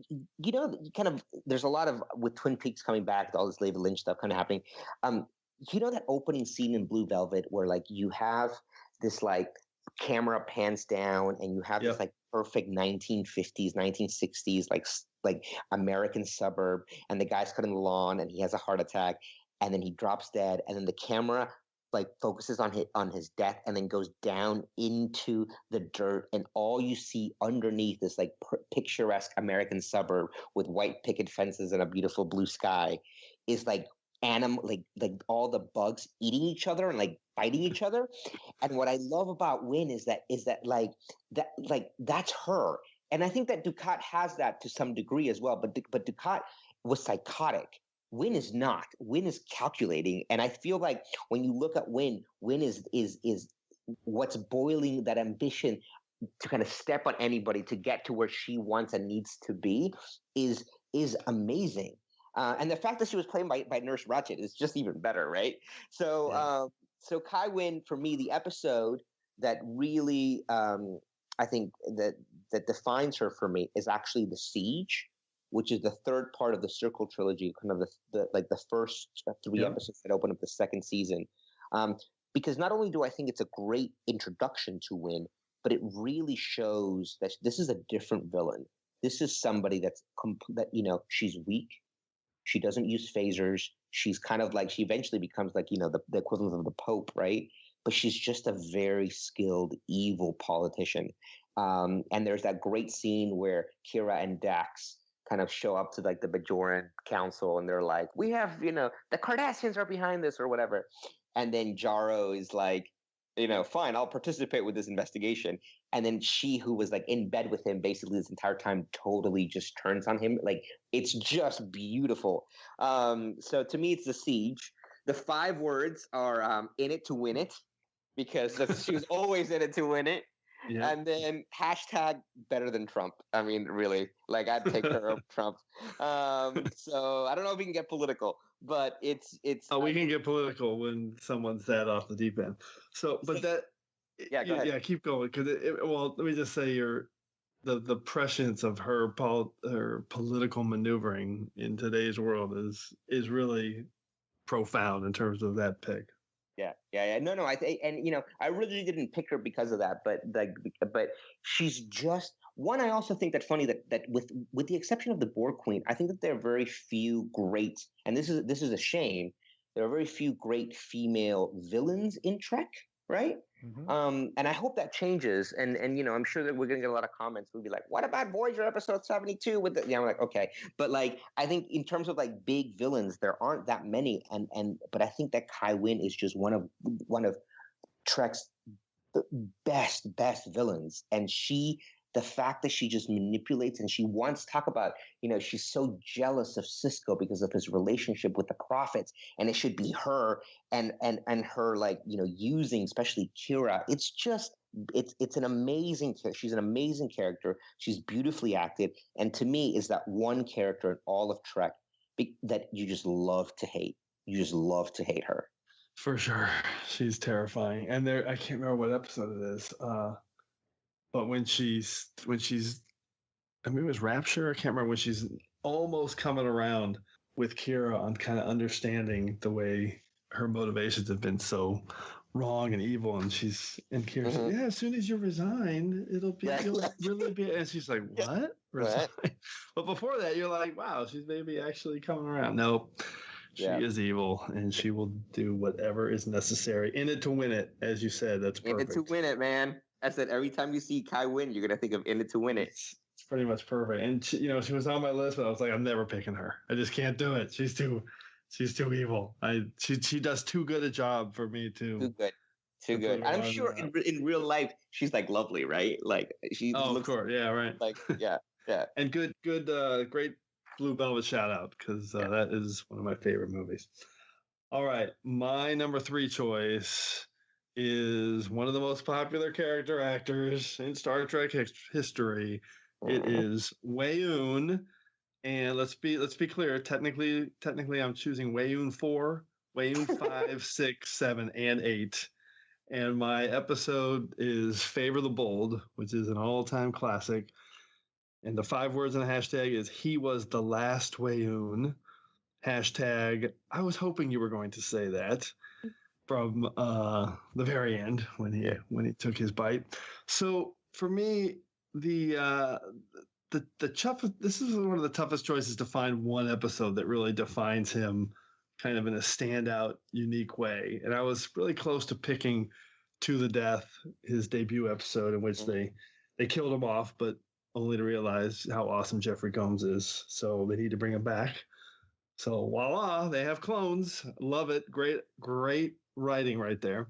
there's a lot of, with Twin Peaks coming back, all this David Lynch stuff kind of happening. That opening scene in Blue Velvet where you have this camera pans down, and you have this perfect 1950s, 1960s, like American suburb, and the guy's cutting the lawn and he has a heart attack, and then he drops dead, and then the camera focuses on his death, and then goes down into the dirt, and all you see underneath this picturesque American suburb with white picket fences and a beautiful blue sky is all the bugs eating each other and fighting each other. And what I love about Wynn is that that's her. And I think that Dukat has that to some degree as well, but Dukat was psychotic. Wynn is not. Wynn is calculating, and I feel like when you look at Wynn is what's boiling that ambition to kind of step on anybody to get to where she wants and needs to be is amazing. And the fact that she was played by Nurse Ratched is just even better, right? So so Kai Wynn, for me, the episode that really I think that defines her for me is actually The Siege, which is the 3rd part of the Circle trilogy, kind of the first 3 episodes that open up the 2nd season. Because not only do I think it's a great introduction to Wynn, but it really shows that this is a different villain. This is somebody that she's weak. She doesn't use phasers. She's kind of she eventually becomes the equivalent of the Pope, right? But she's just a very skilled, evil politician. And there's that great scene where Kira and Dax kind of show up to the Bajoran council, and they're like, we have, the Cardassians are behind this or whatever. And then Jaro is like, fine, I'll participate with this investigation. And then she, who was in bed with him basically this entire time, totally just turns on him. It's just beautiful. So to me, it's The Siege. The 5 words are in it to win it, because she was always in it to win it. Yeah. And then hashtag better than Trump. I mean, really, I'd take her over Trump. So I don't know if we can get political, but it's. Oh, we can get political when someone's that off the deep end. So, but that. Yeah, go ahead. Yeah, keep going, because let me just say the prescience of her political maneuvering in today's world is really profound in terms of that pick. Yeah. No. I really didn't pick her because of that, but she's just one. I also think that funny that with the exception of the Borg Queen, I think that there are very few great, and this is a shame. There are very few great female villains in Trek, right? Mm-hmm. And I hope that changes. And I'm sure that we're gonna get a lot of comments. We'll be like, "What about Voyager episode 72?" With the, I'm like, okay, but I think in terms of big villains, there aren't that many. But I think that Kai Wynn is just one of Trek's best villains, and she the fact that she just manipulates and she wants to talk about, she's so jealous of Cisco because of his relationship with the prophets, and it should be her and her, like, using especially Kira. It's just, it's an amazing, she's an amazing character. She's beautifully acted. And to me is that one character in all of Trek that you just love to hate. You just love to hate her. For sure. She's terrifying. And I can't remember what episode it is. But when she's, I mean, it was Rapture. I can't remember, when she's almost coming around with Kira on kind of understanding the way her motivations have been so wrong and evil. And Kira said, yeah, as soon as you resign, you'll really be, and she's like, what? Resign? But before that, you're like, wow, she's maybe actually coming around. Nope. She is evil, and she will do whatever is necessary in it to win it. As you said, that's perfect. In it to win it, man. I said every time you see Kai win, you're gonna think of in it to win it. It's pretty much perfect. And she was on my list, but I was like, I'm never picking her. I just can't do it. She's too evil. She does too good a job for me to. Too good. I'm sure in real life she's like lovely, right? Like she. Oh, of course, yeah, right. Like yeah. And good, great Blue Velvet shout out, because that is one of my favorite movies. All right, my number 3 choice is one of the most popular character actors in Star Trek history. It is Weyoun, and let's be clear. Technically, I'm choosing Weyoun 4, Weyoun 5, 6, 7, and 8. And my episode is Favor the Bold, which is an all-time classic. And the 5 words in the hashtag is "He was the last Weyoun." Hashtag, I was hoping you were going to say that from the very end when he took his bite. So for me, this is one of the toughest choices to find one episode that really defines him kind of in a standout, unique way. And I was really close to picking To the Death, his debut episode, in which they killed him off, but only to realize how awesome Jeffrey Combs is. So they need to bring him back. So voila, they have clones. Love it. Great writing right there.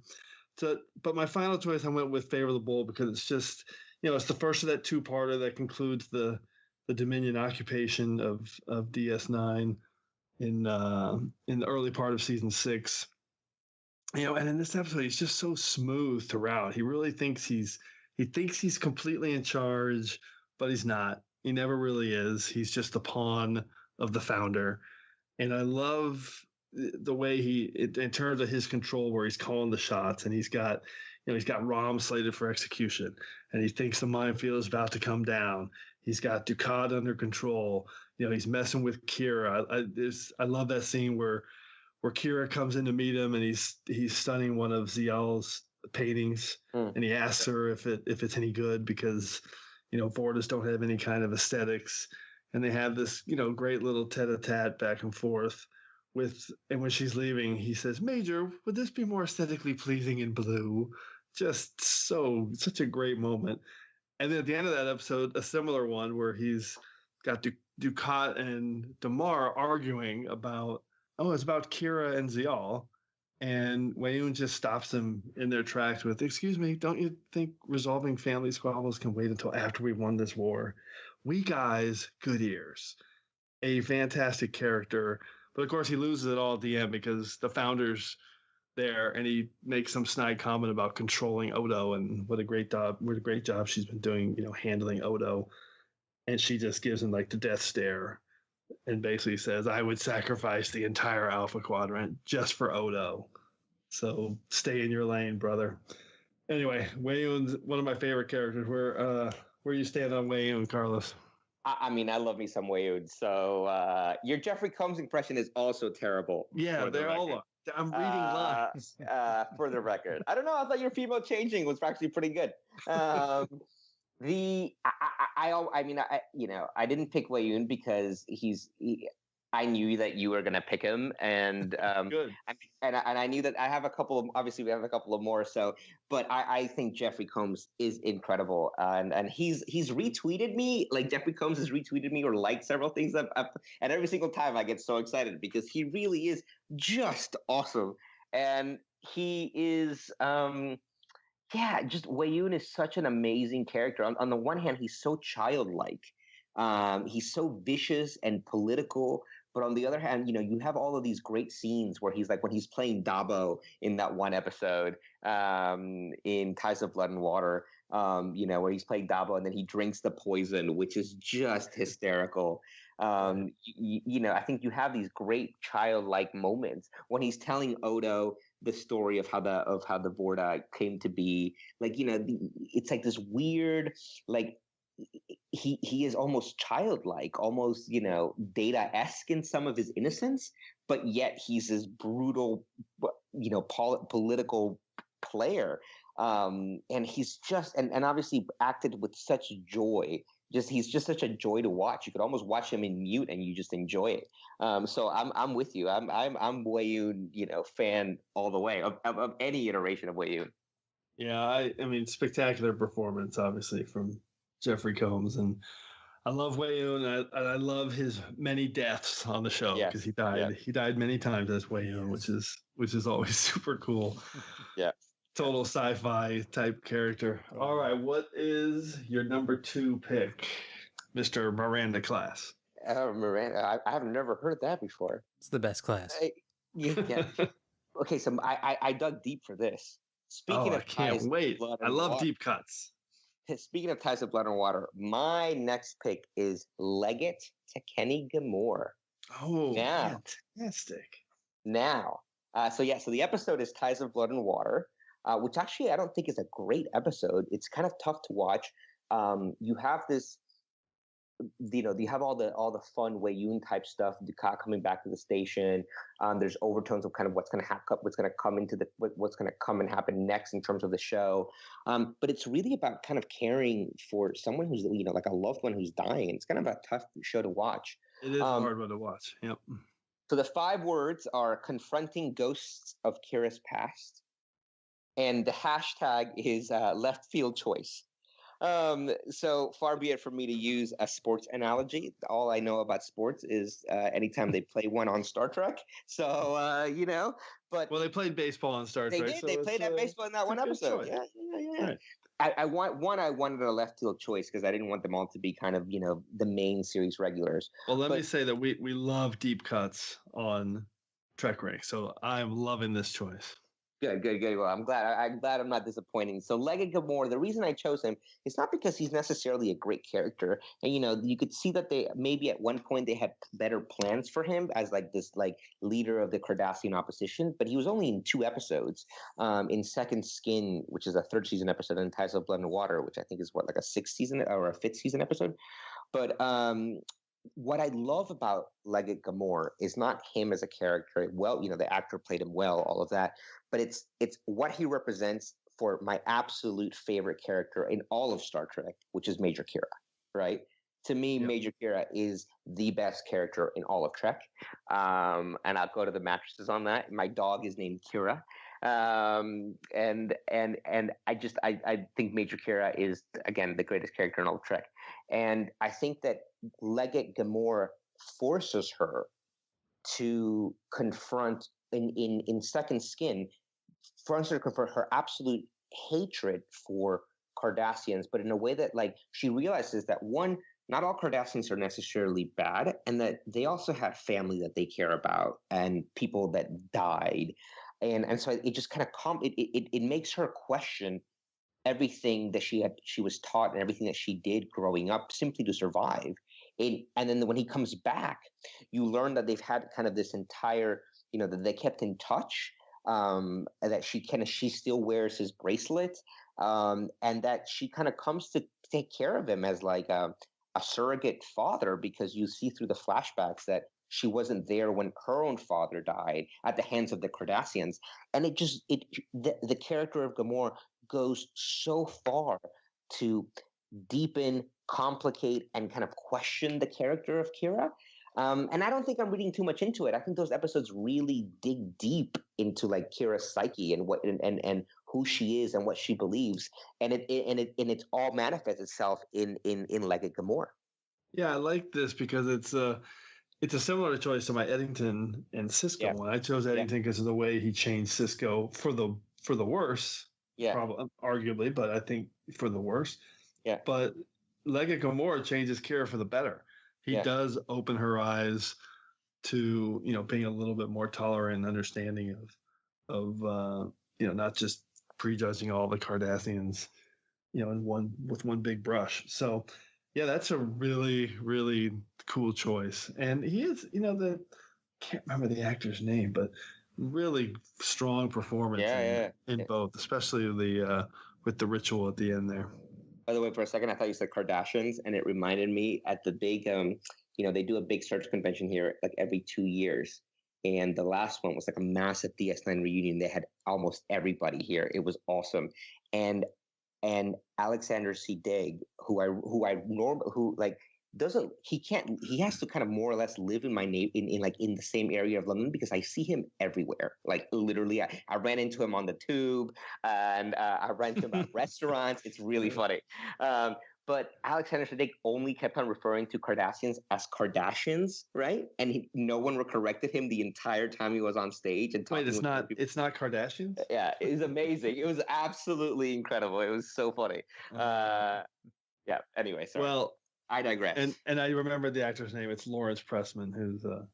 So, but my final choice, I went with Favor the Bold, because it's just, it's the first of that 2-parter that concludes the Dominion occupation of DS9 in the early part of season 6. And in this episode, he's just so smooth throughout. He really thinks he's completely in charge, but he's not. He never really is. He's just a pawn of the founder. And I love the way in terms of his control, where he's calling the shots, and he's got Rom slated for execution, and he thinks the minefield is about to come down. He's got Dukat under control. He's messing with Kira. I love that scene where Kira comes in to meet him, and he's stunning one of Zial's paintings, and he asks her if it's any good, because Vortas don't have any kind of aesthetics, and they have this great little tete-a-tete back and forth and when she's leaving, he says, "Major, would this be more aesthetically pleasing in blue?" Just such a great moment. And then at the end of that episode, a similar one where he's got Dukat and Damar arguing about, it's about Kira and Zial. And Weyoun just stops them in their tracks with, "Excuse me, don't you think resolving family squabbles can wait until after we've won this war? We guys, good ears." A fantastic character. But of course, he loses it all at the end, because the founder's there, and he makes some snide comment about controlling Odo and what a great job she's been doing, handling Odo. And she just gives him like the death stare and basically says, "I would sacrifice the entire Alpha Quadrant just for Odo. So stay in your lane, brother." Anyway, Weyoun's one of my favorite characters. Where you stand on Weyoun, Carlos? I mean, I love me some Weyoun. So your Jeffrey Combs impression is also terrible. Yeah, they all are. I'm reading lines. For the record, I don't know. I thought your female changing was actually pretty good. I didn't pick Weyoun because I knew that you were going to pick him, and good. And I knew that I have a couple of, obviously we have a couple of more. So, but I think Jeffrey Combs is incredible, and he's retweeted me, like Jeffrey Combs has retweeted me or liked several things, and every single time I get so excited because he really is just awesome, and he is Yeah, just Wayun is such an amazing character. On the one hand, he's so childlike. He's so vicious and political. But on the other hand, you have all of these great scenes where he's like when he's playing Dabo in that one episode in Ties of Blood and Water, where he's playing Dabo and then he drinks the poison, which is just hysterical. I think you have these great childlike moments when he's telling Odo the story of how the Vorta came to be. Like, it's like this weird, like he is almost childlike, almost, Data-esque in some of his innocence, but yet he's this brutal, political player. And he's just, and obviously acted with such joy. He's just such a joy to watch. You could almost watch him in mute and you just enjoy it. So I'm with you. I'm Wayun, fan all the way of any iteration of Wayun. Yeah, I mean, spectacular performance, obviously, from Jeffrey Combs, and I love Wayun. I love his many deaths on the show because he died. Yeah. He died many times as Wayun, which is always super cool. Yeah. Total sci-fi type character. All right, what is your number 2 pick, Mr. Miranda class? Miranda, I've never heard that before. It's the best class. Yeah. Okay, so I dug deep for this. Speaking of I can't wait. I love deep cuts. Speaking of Ties of Blood and Water, my next pick is Leggett to Kenny Gamore. Oh, now, fantastic. Now, so the episode is Ties of Blood and Water. Which actually I don't think is a great episode. It's kind of tough to watch. You have this, you have all the fun Wayun type stuff. Dukat coming back to the station. There's overtones of kind of what's going to happen, what's going to come and happen next in terms of the show. But it's really about kind of caring for someone who's like a loved one who's dying. It's kind of a tough show to watch. It is a hard one to watch. Yep. So the 5 words are confronting ghosts of Kira's past. And the hashtag is left field choice. So far be it from me to use a sports analogy. All I know about sports is anytime they play one on Star Trek. So, but. Well, they played baseball on Star Trek. They played that baseball in that one episode. Yeah. Right. I wanted a left field choice because I didn't want them all to be kind of, the main series regulars. Well, let me say that we love deep cuts on TrekRanks. So I'm loving this choice. Good. Well, I'm glad I'm not disappointing. So Leggett Gamore, the reason I chose him is not because he's necessarily a great character. And, you could see that they maybe at one point they had better plans for him as like this like leader of the Cardassian opposition, but he was only in 2 episodes. In Second Skin, which is a 3rd season episode, and Ties of Blood and Water, which I think is like a 6th season or a 5th season episode. But what I love about Leggett Gamore is not him as a character. Well, the actor played him well, all of that, but it's what he represents for my absolute favorite character in all of Star Trek, which is Major Kira, right? To me, Major Kira is the best character in all of Trek. And I'll go to the mattresses on that. My dog is named Kira. And I think Major Kira is, again, the greatest character in all of Trek. And I think that Leggett Gamore forces her to confront in Second Skin, forces her to confront her absolute hatred for Cardassians, but in a way that like she realizes that one, not all Cardassians are necessarily bad, and that they also have family that they care about and people that died, and so it just kind of it makes her question everything that she was taught and everything that she did growing up simply to survive. And then when he comes back, you learn that they've had kind of this entire, that they kept in touch, that she still wears his bracelet, and that she kind of comes to take care of him as like a surrogate father, because you see through the flashbacks that she wasn't there when her own father died at the hands of the Cardassians. And the character of Gamore goes so far to deepen, complicate, and kind of question the character of Kira. And I don't think I'm reading too much into it. I think those episodes really dig deep into like Kira's psyche and what and who she is and what she believes, and it all manifests itself in Leggett Gamore. Yeah, I like this because it's a similar choice to my Eddington and Sisko one. I chose Eddington because of the way he changed Sisko for the worse Yeah. Probably, arguably, but I think for the worse. Yeah. But Lega Gamora changes Kira for the better. He does open her eyes to, being a little bit more tolerant and understanding of not just prejudging all the Cardassians, with one big brush. So, yeah, that's a really, really cool choice. And he is, can't remember the actor's name, but really strong performance in both, especially with the ritual at the end there. By the way, for a second, I thought you said Kardashians, and it reminded me at the big, they do a big search convention here like every 2 years. And the last one was like a massive DS9 reunion. They had almost everybody here. It was awesome. And Alexander C. Digg, who he has to kind of more or less live in my in the same area of London, because I see him everywhere. Like literally, I ran into him on the tube, and I ran into him at restaurants. It's really funny. But Alexander Siddig only kept on referring to Cardassians as Kardashians, right? And no one corrected him the entire time he was on stage. And wait, it's not Kardashians? Yeah, it was amazing. It was absolutely incredible. It was so funny. Yeah. Anyway, sorry. Well, I digress. And I remember the actor's name. It's Lawrence Pressman, who's a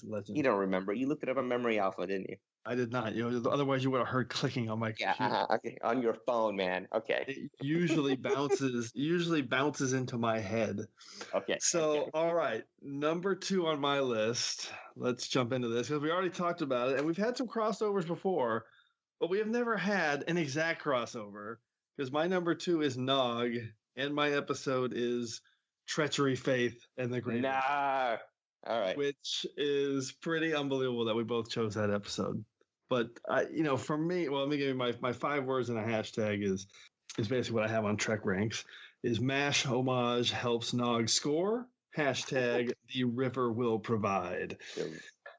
legend. You don't remember? You looked it up on Memory Alpha, didn't you? I did not. Otherwise you would have heard clicking on my computer. Yeah, okay, on your phone, man. Okay. It usually bounces into my head. Okay. So, all right, number 2 on my list. Let's jump into this because we already talked about it, and we've had some crossovers before, but we have never had an exact crossover because my number 2 is Nog, and my episode is Treachery, Faith, and the Great. Nah. All right. Which is pretty unbelievable that we both chose that episode. But for me, well, let me give you my 5 words and a hashtag is basically what I have on TrekRanks. Is MASH homage helps Nog score. Hashtag the river will provide.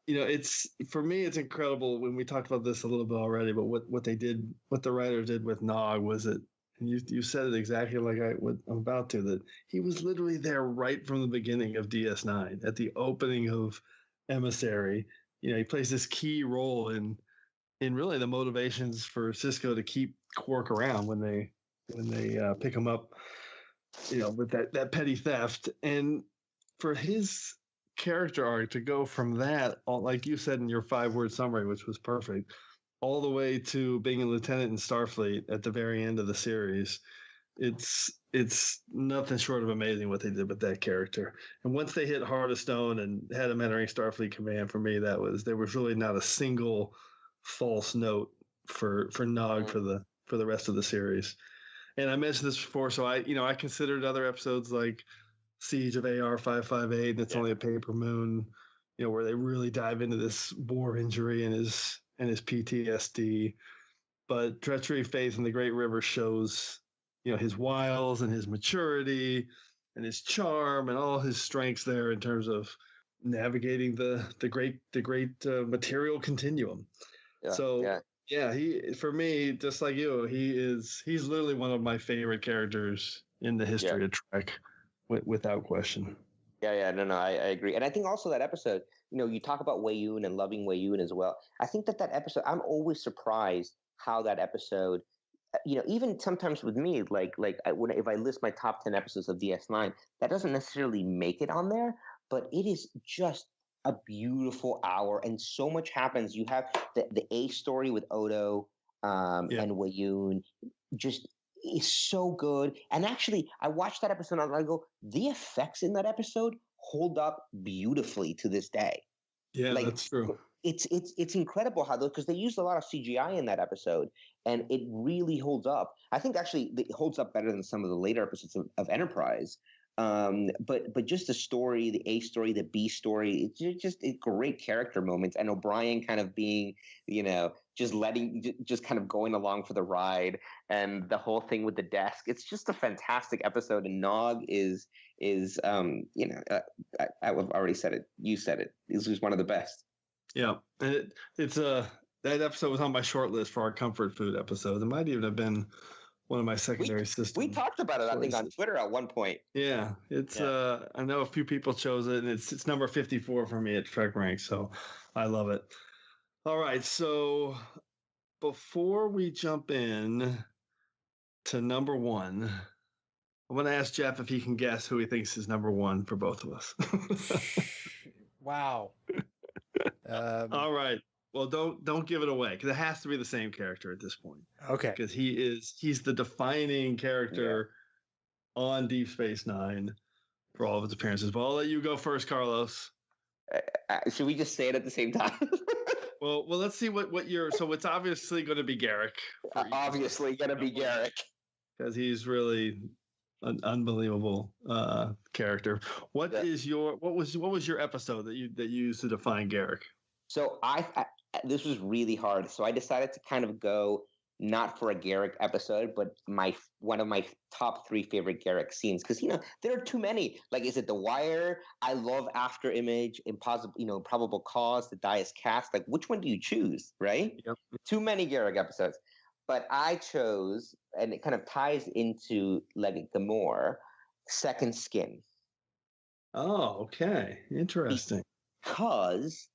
It's for me, it's incredible. When we talked about this a little bit already, but what the writers did with Nog was it. And you said it exactly like I'm about to, that he was literally there right from the beginning of DS9 at the opening of Emissary. He plays this key role in really the motivations for Cisco to keep Quark around when they pick him up, with that petty theft. And for his character arc to go from that, like you said in your 5-word summary, which was perfect, all the way to being a lieutenant in Starfleet at the very end of the series, it's nothing short of amazing what they did with that character. And once they hit Heart of Stone and had him entering Starfleet Command, for me, there was really not a single false note for Nog for the rest of the series. And I mentioned this before, so I considered other episodes like Siege of AR 558. That's only a paper moon, where they really dive into this war injury and his PTSD. But Treachery, Faith, and the Great River shows, his wiles and his maturity and his charm and all his strengths there in terms of navigating the great material continuum. He, for me, just like you, he's literally one of my favorite characters in the history of Trek, without question. No, I agree. And I think also that episode, you talk about Wei Yun and loving Wei Yun as well. I think that episode, I'm always surprised how that episode, even sometimes with me, if I list my top 10 episodes of DS9, that doesn't necessarily make it on there, but it is just a beautiful hour, and so much happens. You have the A story with Odo and Wei Yun, just is so good. And actually, I watched that episode and I go, the effects in that episode hold up beautifully to this day. Yeah, that's true. It's incredible how because they used a lot of CGI in that episode, and it really holds up. I think actually it holds up better than some of the later episodes of Enterprise. But just the story, the A story, the B story, it's just great character moments. And O'Brien kind of being, just kind of going along for the ride, and the whole thing with the desk. It's just a fantastic episode. And Nog I've already said it. You said it. This was one of the best. Yeah, and it's that episode was on my short list for our comfort food episodes. It might even have been one of my secondary systems. We talked about it, I think, on Twitter at one point. Yeah, it's I know a few people chose it, and it's number 54 for me at TrekRanks, so I love it. All right, so before we jump in to number one, I'm going to ask Jeff if he can guess who he thinks is number one for both of us. Wow. All right. Well, don't give it away because it has to be the same character at this point. Okay. Because he's the defining character on Deep Space Nine for all of its appearances. But I'll let you go first, Carlos. Should we just say it at the same time? Well, let's see what you're. So it's obviously going to be Garrick. Obviously going to be Garrick because he's really an unbelievable character. What was your episode that you used to define Garrick? So this was really hard. So I decided to kind of go not for a Garrick episode, but one of my top 3 favorite Garrick scenes, because there are too many. Like, is it The Wire? I love After Image, Probable Cause, The Die Is Cast. Like, which one do you choose? Right? Yep. Too many Garrick episodes. But I chose, and it kind of ties into like the more Second Skin. Oh, okay, interesting. Because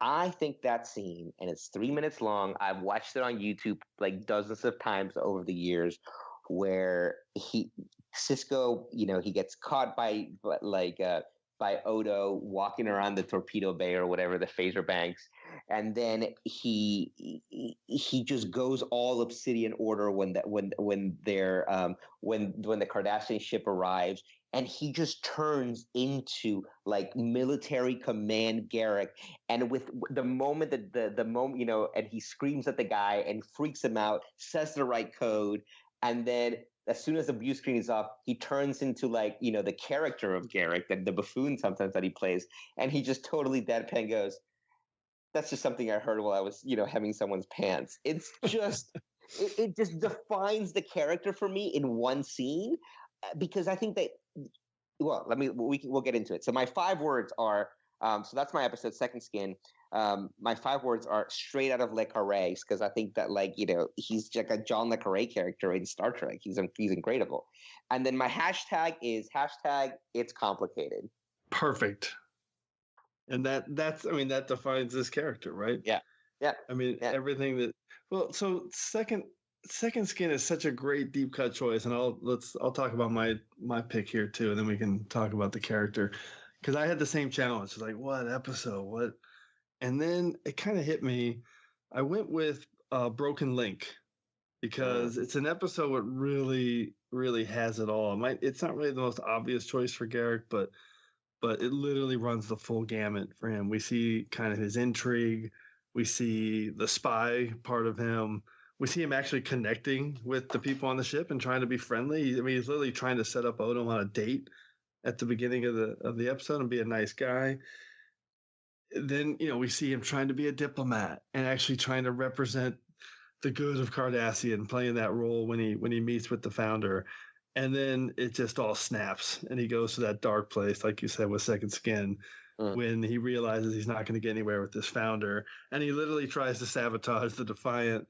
I think that scene, and it's 3 minutes long. I've watched it on YouTube like dozens of times over the years, where Cisco, he gets caught by Odo walking around the torpedo bay or whatever, the phaser banks, and then he just goes all Obsidian order when the Cardassian ship arrives. And he just turns into like military command Garrick. And with the moment that the moment, and he screams at the guy and freaks him out, says the right code. And then as soon as the view screen is off, he turns into like, the character of Garrick, the buffoon sometimes that he plays. And he just totally deadpan goes, that's just something I heard while I was, hemming someone's pants. It's just, it just defines the character for me in one scene. Because I think that, we'll get into it. So my 5 words are, so that's my episode, Second Skin. My 5 words are straight out of Le Carré, because I think that he's like a John Le Carré character in Star Trek. He's incredible. And then my hashtag is it's complicated. Perfect. And that defines this character, right? Yeah. Yeah. Everything that. Well, so Second Skin is such a great deep cut choice, and I'll talk about my pick here too, and then we can talk about the character, because I had the same challenge. It's like, what episode? What? And then it kind of hit me. I went with Broken Link, because it's an episode that really, really has it all. It's not really the most obvious choice for Garrick, but it literally runs the full gamut for him. We see kind of his intrigue. We see the spy part of him. We see him actually connecting with the people on the ship and trying to be friendly. He's literally trying to set up Odo on a date at the beginning of the episode and be a nice guy. Then, we see him trying to be a diplomat and actually trying to represent the good of Cardassian, playing that role when he meets with the founder. And then it just all snaps and he goes to that dark place, like you said, with Second Skin, when he realizes he's not going to get anywhere with this founder. And he literally tries to sabotage the Defiant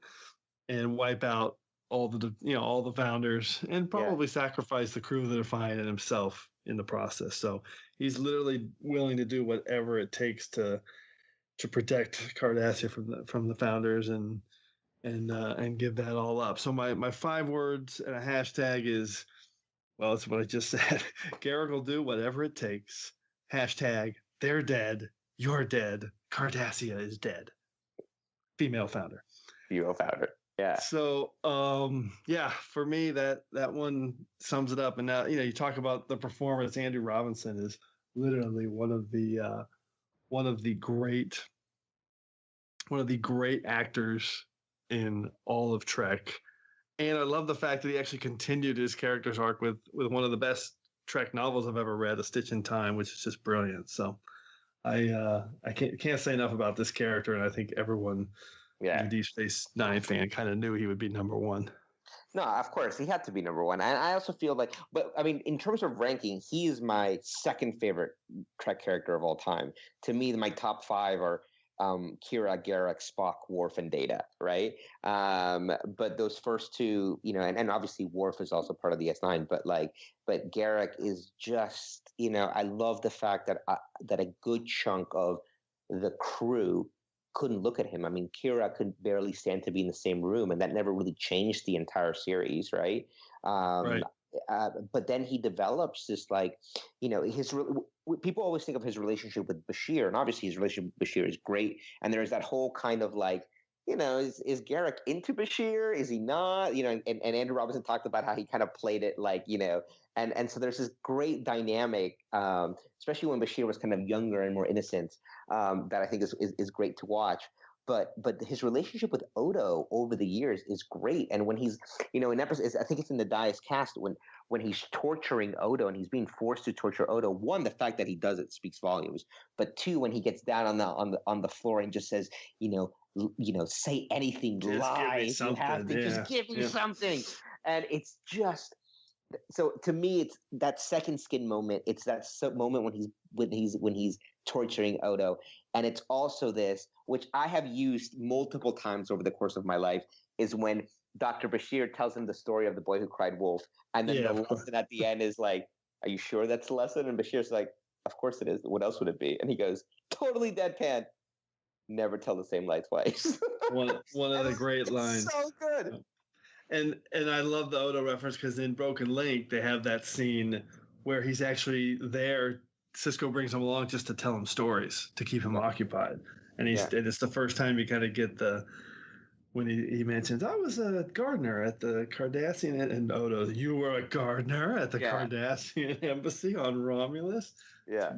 and wipe out all the founders, and probably sacrifice the crew of the Defiant and himself in the process. So he's literally willing to do whatever it takes to protect Cardassia from the founders and give that all up. So my 5 words and a hashtag is, well, it's what I just said. Garrick will do whatever it takes. Hashtag they're dead. You're dead. Cardassia is dead. Female founder. Yeah. So, for me, that one sums it up. And now, you talk about the performance. Andrew Robinson is literally one of the great actors in all of Trek. And I love the fact that he actually continued his character's arc with one of the best Trek novels I've ever read, A Stitch in Time, which is just brilliant. So I can't say enough about this character, and I think everyone. Yeah, the Deep Space Nine fan kind of knew he would be number one. No, of course he had to be number one. And I also feel like, but I mean, in terms of ranking, he is my second favorite Trek character of all time. To me, my top 5 are Kira, Garrick, Spock, Worf, and Data. Right, but those first 2, and obviously Worf is also part of the DS9. But Garrick is just, I love the fact that that a good chunk of the crew couldn't look at him. I mean, Kira could barely stand to be in the same room, and that never really changed the entire series, right? Right. But then he develops this, like, you know, people always think of his relationship with Bashir, and obviously his relationship with Bashir is great. And there's that whole kind of like, you know, is Garrick into Bashir? Is he not? You know, and Andrew Robinson talked about how he kind of played it like, you know, and so there's this great dynamic, especially when Bashir was kind of younger and more innocent, that I think is great to watch. But his relationship with Odo over the years is great. And when he's, you know, in episodes, I think it's in the Dias cast, when he's torturing Odo and he's being forced to torture Odo, one, the fact that he does it speaks volumes. But two, when he gets down on the floor and just says, you know, say anything, Just lie. You have to just give me something. And it's just, so to me, it's that second skin moment. It's that moment when he's torturing Odo, and it's also this, which I have used multiple times over the course of my life, is when Dr. Bashir tells him the story of the boy who cried wolf, and then the lesson at the end is like, "Are you sure that's the lesson?" And Bashir's like, "Of course it is. What else would it be?" And he goes, totally deadpan, "Never tell the same lie twice." One of the great lines. So good. And I love the Odo reference because in Broken Link they have that scene where he's actually there. Cisco brings him along just to tell him stories to keep him occupied, and and it's the first time you kind of get when he mentions, "I was a gardener at the Cardassian," and Odo, "You were a gardener at the Cardassian embassy on Romulus." Yeah.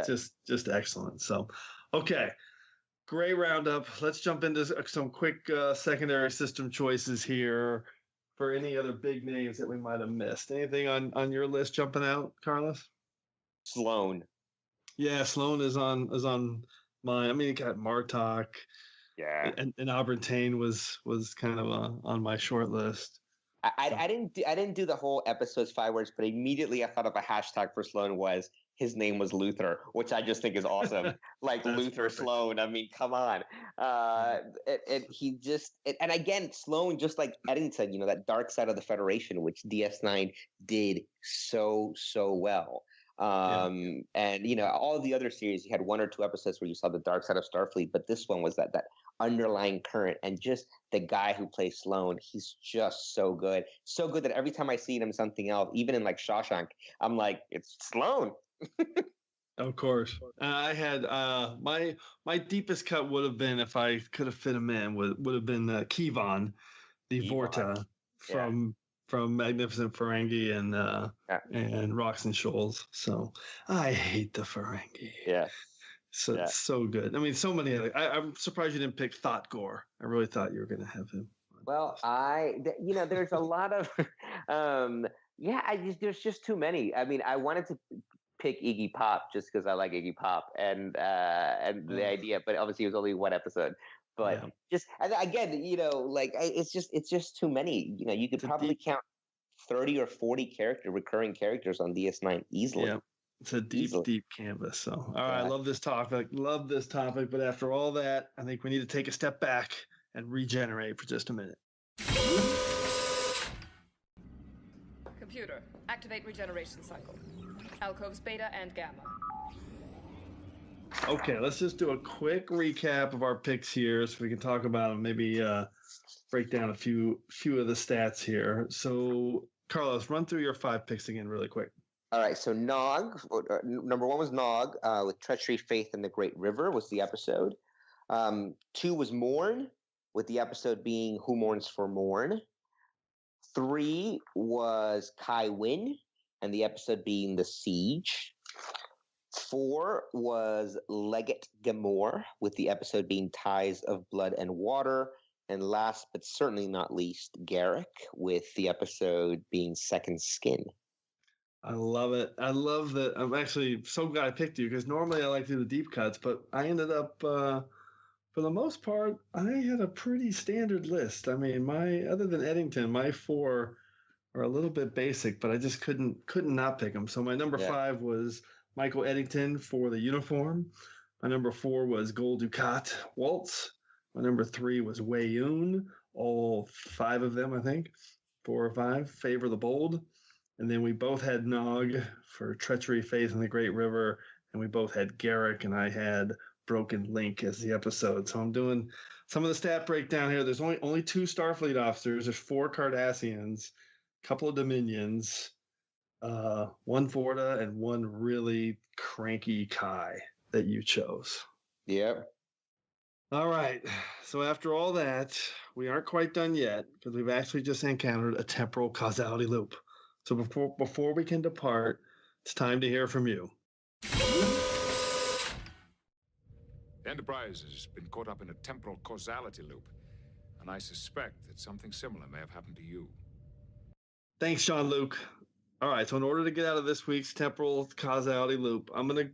Just excellent. So, okay. Great roundup. Let's jump into some quick secondary system choices here for any other big names that we might have missed. Anything on your list jumping out, Carlos? Sloan. Yeah, Sloan is on mine. I mean, you got Martok. Yeah. And Auburn Tain was kind of on my short list. I didn't do the whole episode's 5 words, but immediately I thought of a hashtag for Sloan was his name was Luther, which I just think is awesome. Like Luther perfect. Sloan. I mean, come on. And he just, and again, Sloan, just like Eddington, you know, that dark side of the Federation, which DS9 did so well. And you know, all of the other series, you had 1 or 2 episodes where you saw the dark side of Starfleet, but this one was that underlying current, and just the guy who plays Sloan, he's just so good that every time I see him something else, even in like Shawshank, I'm like, it's Sloan. Of course. I had my deepest cut would have been, if I could have fit him in, would have been Kevon, the Vorta from Magnificent Ferengi and Rocks and Shoals. So I hate the Ferengi. Yeah. So it's so good. I mean, so many other. I'm surprised you didn't pick Thought Gore. I really thought you were going to have him. Well, there's a lot of, there's just too many. I mean, I wanted to pick Iggy Pop just because I like Iggy Pop and the idea, but obviously it was only 1 episode. But and again, you know, like it's just too many. You know, you could probably count 30 or 40 recurring characters on DS9 easily. Yeah. It's a deep canvas. So, all right, I love this topic. But after all that, I think we need to take a step back and regenerate for just a minute. Computer, activate regeneration cycle. Alcoves beta and gamma. Okay, let's just do a quick recap of our picks here so we can talk about them. Maybe break down a few of the stats here. So, Carlos, run through your 5 picks again really quick. All right, so Nog, number 1 was Nog with Treachery, Faith, and the Great River was the episode. 2 was Morn, with the episode being Who Mourns for Morn. 3 was Kai Wynn, and the episode being The Siege. 4 was Legate Gamor, with the episode being Ties of Blood and Water. And last but certainly not least, Garrick, with the episode being Second Skin. I love it. I love that. I'm actually so glad I picked you because normally I like to do the deep cuts, but I ended up, for the most part, I had a pretty standard list. I mean, other than Eddington, my 4 are a little bit basic, but I just couldn't not pick them. So my number 5 was Michael Eddington for the uniform. My number 4 was Gul Dukat Waltz. My number 3 was Wei Yun. All 5 of them, I think, 4 or 5, Favor the Bold. And then we both had Nog for Treachery, Faith, and the Great River. And we both had Garrick, and I had broken link as the episode. So I'm doing some of the stat breakdown here. There's only 2 Starfleet officers. There's 4 Cardassians, a couple of Dominions, 1 Vorta, and 1 really cranky Kai that you chose. Yep. All right. So after all that, we aren't quite done yet because we've actually just encountered a temporal causality loop. So before we can depart, it's time to hear from you. Enterprise has been caught up in a temporal causality loop, and I suspect that something similar may have happened to you. Thanks, Jean-Luc. All right, so in order to get out of this week's temporal causality loop, I'm gonna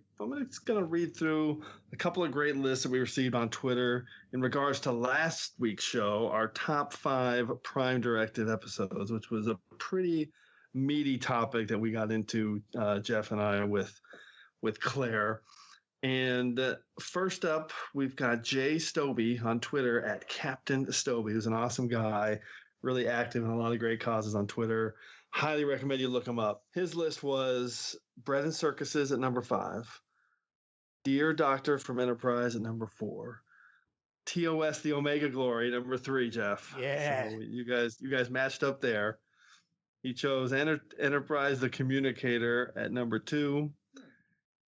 read through a couple of great lists that we received on Twitter in regards to last week's show, our top 5 Prime Directive episodes, which was a pretty meaty topic that we got into, Jeff and I, with Claire. And first up, we've got Jay Stobie on Twitter at Captain Stobie, who's an awesome guy, really active in a lot of great causes on Twitter. Highly recommend you look him up. His list was Bread and Circuses at number 5, Dear Doctor from Enterprise at number 4, TOS the Omega Glory number 3, Jeff. Yeah. So you guys matched up there. He chose Enterprise the Communicator at number 2.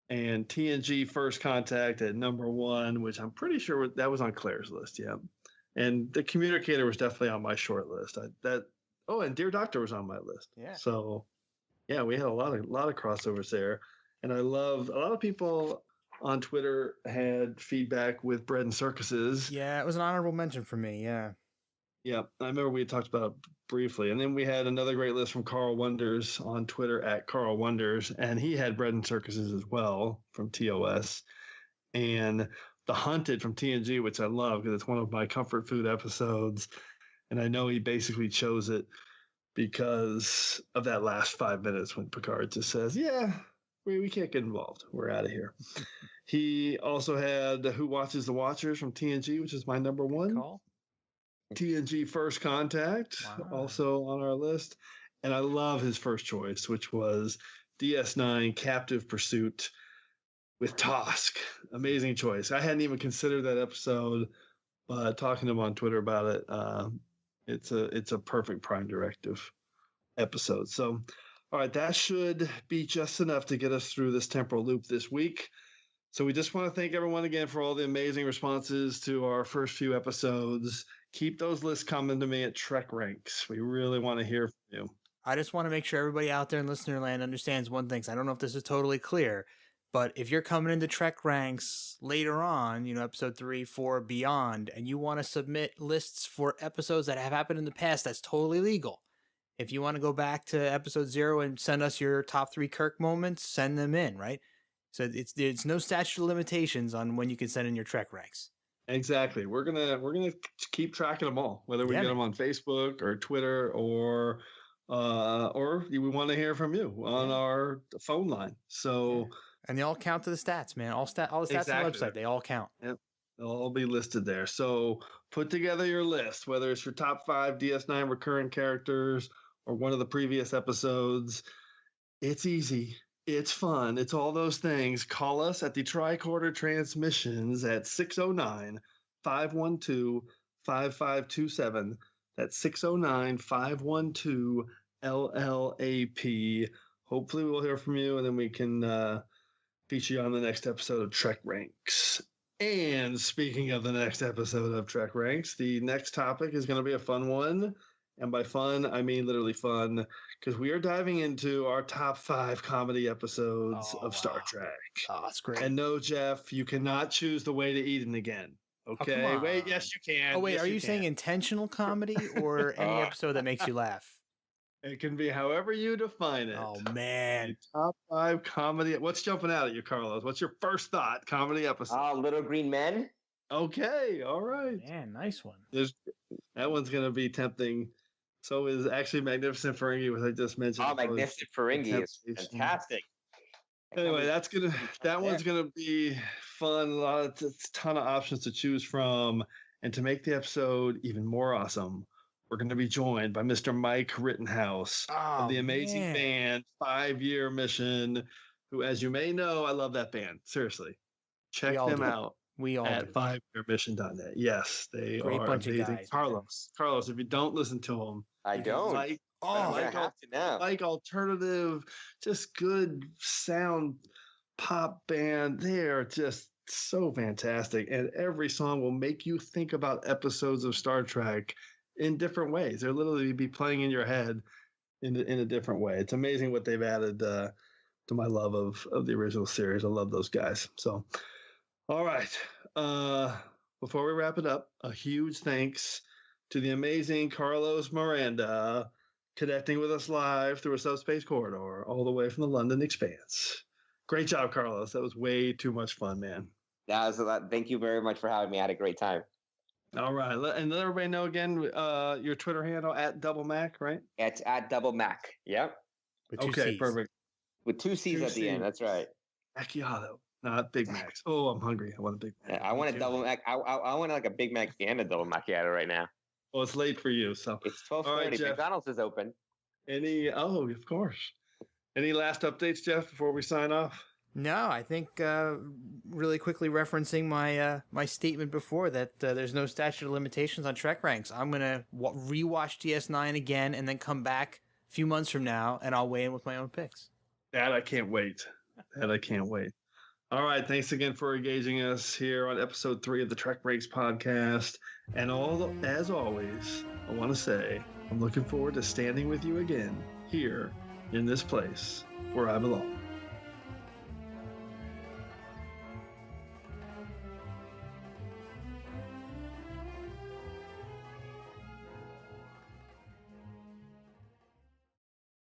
And TNG First Contact at number 1, which I'm pretty sure that was on Claire's list, yeah. And the Communicator was definitely on my short list. And Dear Doctor was on my list. Yeah. So, yeah, we had a lot of crossovers there. And I love a lot of people on Twitter had feedback with Bread and Circuses. Yeah, it was an honorable mention for me. Yeah. Yeah, I remember we had talked about it briefly. And then we had another great list from Carl Wonders on Twitter at Carl Wonders. And he had Bread and Circuses as well from TOS. And The Hunted from TNG, which I love because it's one of my comfort food episodes. And I know he basically chose it because of that last 5 minutes when Picard just says, yeah, we can't get involved. We're out of here. He also had Who Watches the Watchers from TNG, which is my number 1. Call. TNG First Contact, also on our list. And I love his first choice, which was DS9 Captive Pursuit with Tosk. Amazing choice. I hadn't even considered that episode, but talking to him on Twitter about it, it's a perfect Prime Directive episode. So, all right, that should be just enough to get us through this temporal loop this week. So we just want to thank everyone again for all the amazing responses to our first few episodes. Keep those lists coming to me at TrekRanks. We really want to hear from you. I just want to make sure everybody out there in listener land understands one thing. I don't know if this is totally clear, but if you're coming into TrekRanks later on, episode 3, 4, beyond, and you want to submit lists for episodes that have happened in the past, that's totally legal. If you want to go back to episode 0 and send us your top 3 Kirk moments, send them in, right? So it's no statute of limitations on when you can send in your TrekRanks. Exactly. We're gonna keep tracking them all, whether we get them on Facebook or Twitter or we want to hear from you on our phone line. So and they all count to the stats, man. All the stats on the website, they all count. Yep. They'll all be listed there. So put together your list, whether it's your top 5 DS9 recurring characters or one of the previous episodes. It's easy. It's fun. It's all those things. Call us at the Tricorder Transmissions at 609-512-5527. That's 609-512-LLAP. Hopefully we'll hear from you, and then we can feature you on the next episode of TrekRanks. And speaking of the next episode of TrekRanks, the next topic is going to be a fun one. And by fun, I mean literally fun, because we are diving into our top 5 comedy episodes of Star Trek. Oh, that's great. And no, Jeff, you cannot choose The Way to Eden again. Okay? Oh, wait, yes, you can. Oh, wait, yes, are you saying intentional comedy or any episode that makes you laugh? It can be however you define it. Oh, man. The top 5 comedy. What's jumping out at you, Carlos? What's your first thought? Comedy episode. Little Green Men. Okay, all right. Man, nice one. That one's going to be tempting. So is actually Magnificent Ferengi, which I just mentioned. Oh, Magnificent Ferengi is fantastic. Anyway, that one's gonna be fun. A ton of options to choose from, and to make the episode even more awesome, we're going to be joined by Mr. Mike Rittenhouse of the amazing band 5-Year Mission, who, as you may know, I love that band. Seriously, check them out. We all at 5yearmission.net. Yes, they Great are bunch of amazing. guys, Carlos, if you don't listen to them, I don't. like alternative, just good sound pop band. They are just so fantastic, and every song will make you think about episodes of Star Trek in different ways. They'll literally be playing in your head in a different way. It's amazing what they've added to my love of the original series. I love those guys. So, all right. Before we wrap it up, a huge thanks to the amazing Carlos Miranda, connecting with us live through a subspace corridor all the way from the London Expanse. Great job, Carlos. That was way too much fun, man. That was a lot. Thank you very much for having me. I had a great time. All right. And let everybody know again, your Twitter handle at Double Mac, right? It's at Double Mac. Yep. With two Okay, C's. perfect. With two C's at the end. That's right. Macchiato, not Big Macs. Oh, I'm hungry. I want a Big Mac. I want a Double Mac. I want like a Big Mac and a Double Macchiato right now. Well, it's late for you, so it's 12:30. Right, McDonald's is open. Of course. Any last updates, Jeff, before we sign off? No, I think really quickly referencing my my statement before that there's no statute of limitations on Trek Ranks. I'm gonna rewatch DS9 again and then come back a few months from now and I'll weigh in with my own picks. That I can't wait. All right, thanks again for engaging us here on episode 3 of the TrekRanks Podcast. And as always, I want to say I'm looking forward to standing with you again here in this place where I belong.